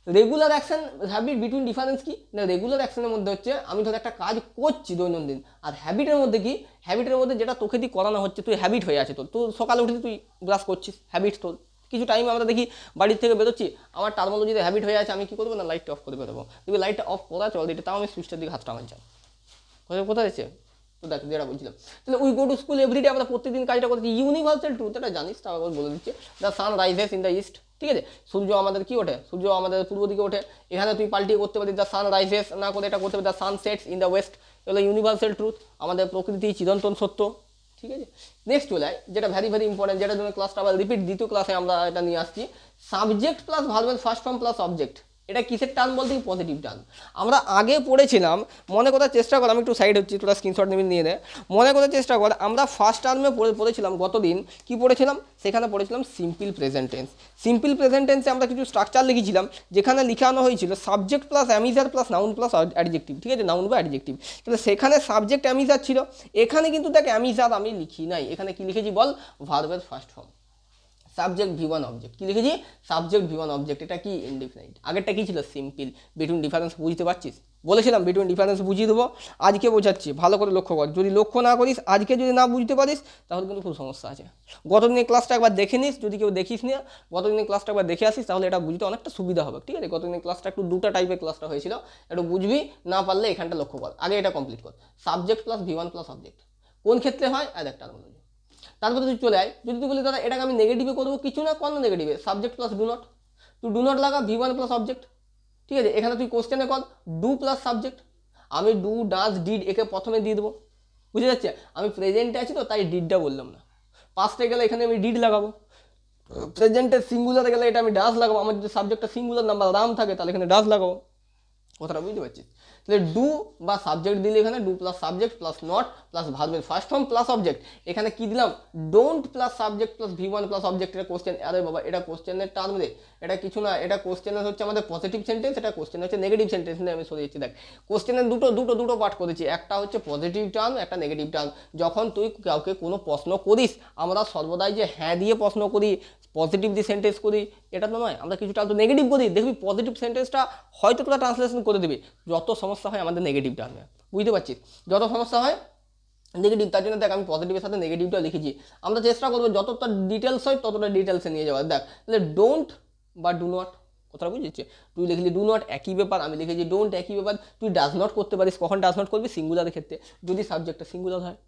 Regular action habit between difference কি না? রেগুলার অ্যাকশনের মধ্যে হচ্ছে আমি ধর একটা কাজ করছি দৈনন্দিন, আর হ্যাবিটের মধ্যে কি? হ্যাবিটের মধ্যে যেটা তোকে দিয়ে করানো হচ্ছে, তুই হ্যাবিট হয়ে আছে তোর, তুই সকালে উঠে তুই ব্রাশ করছিস, হ্যাবিট তোর। কিছু টাইম আমরা দেখি বাড়ির থেকে বেরোচ্ছি, আমার টার্মোলজিতে হ্যাবিট হয়ে আছে, আমি কী করবো না, লাইটটা অফ করে বেরোবো। তুমি লাইটটা অফ করা চল দিতে, তাও আমি সুইচটার দিকে হাতটা মারছি, কোথায় আছে তো দেখ, যেটা বলছিলাম। তাহলে we go to school every day, আমরা প্রত্যেকদিন কাজটা করছি। ইউনিভার্সাল ট্রুথ, এটা জানিস, তাও আবার বলে দিচ্ছে, the sun rises in the east, ঠিক আছে, সূর্য আমাদের কি ওঠে? সূর্য আমাদের পূর্ব দিকে ওঠে। এখানে তুই পাল্টিয়ে করতে পারিস দ্য সান রাইজেস না করে এটা করতে পারিস the sun sets in the West. এগুলো ইউনিভার্সাল ট্রুথ, আমাদের প্রকৃতি চিরন্তন সত্য, ঠিক আছে। নেক্সট চলে আয়, যেটা ভেরি ভেরি ইম্পর্টেন্ট, যেটার জন্য ক্লাসটা আবার রিপিট, দ্বিতীয় ক্লাসে আমরা এটা নিয়ে আসছি, সাবজেক্ট প্লাস ভার্বের ফার্স্ট ফর্ম প্লাস অবজেক্ট। এটা কিসের টার্ম বলতে? Positive term. আমরা আগে পড়েছিলাম, মনে করার চেষ্টা কর, আমি একটু সাইড হচ্ছি, তোরা স্ক্রিনশট নিয়ে নে, মনে করার চেষ্টা কর, আমরা ফার্স্ট টার্মে পড়েছিলাম গতদিন, কি পড়েছিলাম? সেখানে পড়েছিলাম simple present tense. Simple present টেন্সে আমরা কিছু স্ট্রাকচার লিখেছিলাম, যেখানে লিখানো হয়েছিল subject plus am is are plus noun plus adjective, ঠিক আছে, নাউন বা অ্যাডজেক্টিভ। তাহলে সেখানে সাবজেক্ট অ্যামিজার ছিল, এখানে কিন্তু দেখ অ্যামিজার আমি লিখি নাই, এখানে কি লিখেছি বল? ভার্বের first form, subject V1 object. কি লিখেছি? Subject V1 object. এটা কি? ইনডিফিনাইট। আগেরটা কি ছিল? সিম্পল। বিটুইন ডিফারেন্স বুঝতে পারছিস? বলেছিলাম বিটুইন ডিফারেন্স বুঝিয়ে দেবো, আজকে বোঝাচ্ছি, ভালো করে লক্ষ্য কর। যদি লক্ষ্য না করিস, আজকে যদি না বুঝতে পারিস, তাহলে কিন্তু খুব সমস্যা আছে। গতদিনের ক্লাসটা একবার দেখে নিস, যদি কেউ দেখিস না, গতদিনের ক্লাসটা একবার দেখে আসিস, তাহলে এটা বুঝতে অনেকটা সুবিধা হবে, ঠিক আছে। গতদিনের ক্লাসটা একটু দুটো টাইপের ক্লাসটা হয়েছিল, একটু বুঝবি, না পারলে এখানটা লক্ষ্য কর, আগে এটা কমপ্লিট কর। Subject plus V1 plus object কোন ক্ষেত্রে হয়? আর একটা বলে, তারপরে তুই চলে আয়, যদি তুই বলি দাদা এটাকে আমি নেগেটিভে করবো, কিছু না, কোন নেগেটিভে? সাবজেক্ট প্লাস ডু নট, তুই ডু নট লাগা, V1 প্লাস অবজেক্ট, ঠিক আছে। এখানে তুই কোশ্চেনে কর ডু প্লাস সাবজেক্ট, আমি ডু ডাজ ডিড একে প্রথমে দিয়ে দেবো, বুঝে যাচ্ছে। আমি প্রেজেন্টে আছি তো তাই ডিডটা বললাম না, পাস্টে গেলে এখানে আমি ডিড লাগাবো, প্রেজেন্টের সিঙ্গুলারে গেলে এটা আমি ডাজ লাগাবো, আমার যদি সাবজেক্টটা সিঙ্গুলার নাম্বার রাম থাকে তাহলে এখানে ডাজ লাগাবো, কথাটা বুঝতে পারছিস? তাহলে ডু বা সাবজেক্ট দিলে এখানে do plus subject plus not plus ভার্বের ফার্স্ট ফর্ম প্লাস অবজেক্ট। এখানে কি দিলাম? Don't plus subject plus V1 plus object. এটা কোশ্চেন। আরে বাবা, এটা কোশ্চেনের টার্ম রে, এটা কিছু না, এটা কোশ্চেনের হচ্ছে আমাদের পজিটিভ সেন্টেন্স, এটা কোশ্চেন হচ্ছে নেগেটিভ সেন্টেন্স। নিয়ে আমি সরিয়েছি। দেখ, কোশ্চেনের দুটো পার্ট করেছি, একটা হচ্ছে পজিটিভ টার্ম, একটা নেগেটিভ টার্ম। যখন তুই কাউকে কোনো প্রশ্ন করিস, আমরা সর্বদাই যে হ্যাঁ দিয়ে প্রশ্ন করি, পজিটিভ দিয়ে সেন্টেন্স করি, এটা তো নয়। আমরা কিছুটা তো নেগেটিভ করি। দেখবি পজিটিভ সেন্টেন্সটা হয়তো তোরা ট্রান্সলেশন করে দিবি। যত সমস্যা হয় আমাদের নেগেটিভ টার্মে, বুঝতে পারছিস? যত সমস্যা হয় নেগেটিভ, তার জন্য দেখ আমি পজিটিভের সাথে নেগেটিভটা লিখেছি। আমরা চেষ্টা করবো যতটা ডিটেলস হয় ততটা ডিটেলসে নিয়ে যাওয়ার। দেখ, তাহলে ডোন্ট বা ডু নট, কথাটা বুঝেছি? তুই লিখলি ডু নট, একই ব্যাপার। আমি লিখেছি ডোন্ট, একই ব্যাপার। তুই ডাজ নট করতে পারিস। কখন ডাজ নট করবি? সিঙ্গুলারের ক্ষেত্রে, যদি সাবজেক্টটা সিঙ্গুলার হয়।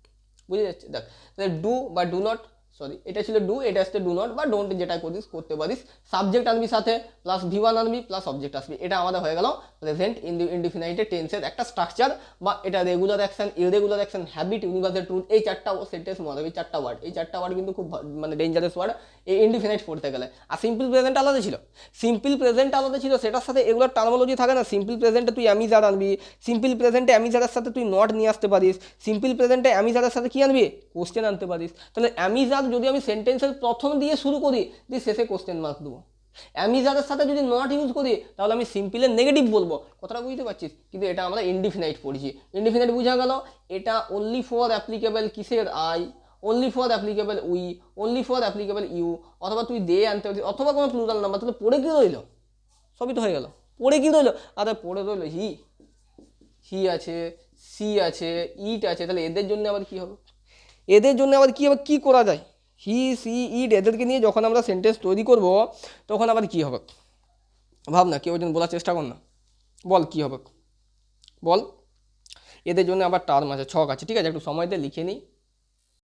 বুঝে যাচ্ছে? দেখ, তাহলে ডু বা ডু নট, সরি এটা ছিল ডু, এটা আসছে ডু নট বা ডোন্ট, যেটা করিস করতে পারিস। সাবজেক্ট আনবি সাথে, প্লাস V1 আনবি, প্লাস অবজেক্ট আসবি। এটা আমাদের হয়ে গেল প্রেজেন্ট ইনডিফিনাইট টেন্সের একটা স্ট্রাকচার, বা এটা regular action, irregular action, habit, universal truth. এই চারটা সেন্টেন্স মনে হবে, এই চারটা ওয়ার্ড। এই চারটা ওয়ার্ড কিন্তু খুব মানে ডেঞ্জারাস ওয়ার্ড এই ইনডিফিনাইট পড়তে গেলে। আর সিম্পল প্রেজেন্ট আলাদা ছিল, সিম্পল প্রেজেন্ট আলাদা ছিল, সেটার সাথে এগুলোর টার্মোলজি থাকে না। সিম্পল প্রেজেন্টে তুই অ্যামিজার আনবি, সিম্পল প্রেজেন্টে অ্যামিজারের সাথে তুই নট নিয়ে আসতে পারিস, সিম্পল প্রেজেন্টে অ্যামিজারের সাথে কি আনবি? কোশ্চেন আনতে পারিস। তাহলে অ্যামিজার যদি আমি সেন্টেন্সের প্রথম দিয়ে শুরু করি, দিয়ে শেষে কোশ্চেন মার্ক দেবো। অ্যামিজারের সাথে যদি নট ইউজ করি, তাহলে আমি সিম্পলের নেগেটিভ বলবো। কথাটা বুঝতে পারছিস? কিন্তু এটা আমরা ইনডিফিনাইট পড়ছি। ইনডিফিনাইট বোঝা গেল, এটা অনলি ফর অ্যাপ্লিকেবল কিসের? I, only for applicable we, only for applicable you, অথবা তুই দে আনতে পারছিস, অথবা কোনো প্লুরাল নাম্বার। তাহলে পড়ে কি রইল? সবই তো হয়ে গেল। পড়ে কি রইল? আরে পড়ে রইল হি, হি আছে, সি আছে, ইট আছে। তাহলে এদের জন্য আবার কি হবে? এদের জন্য আবার কি হবে? কি করা যায়? হি, সি, ইট, এদেরকে নিয়ে যখন আমরা সেন্টেন্স তৈরি করব, তখন আবার কি হবে? ভাব না, কেউ একজন বলার চেষ্টা কর না, বল কি হবে, বল। এদের জন্য আবার টার্ম আছে, ছক আছে, ঠিক আছে? একটু সময় দিয়ে লিখে নিই।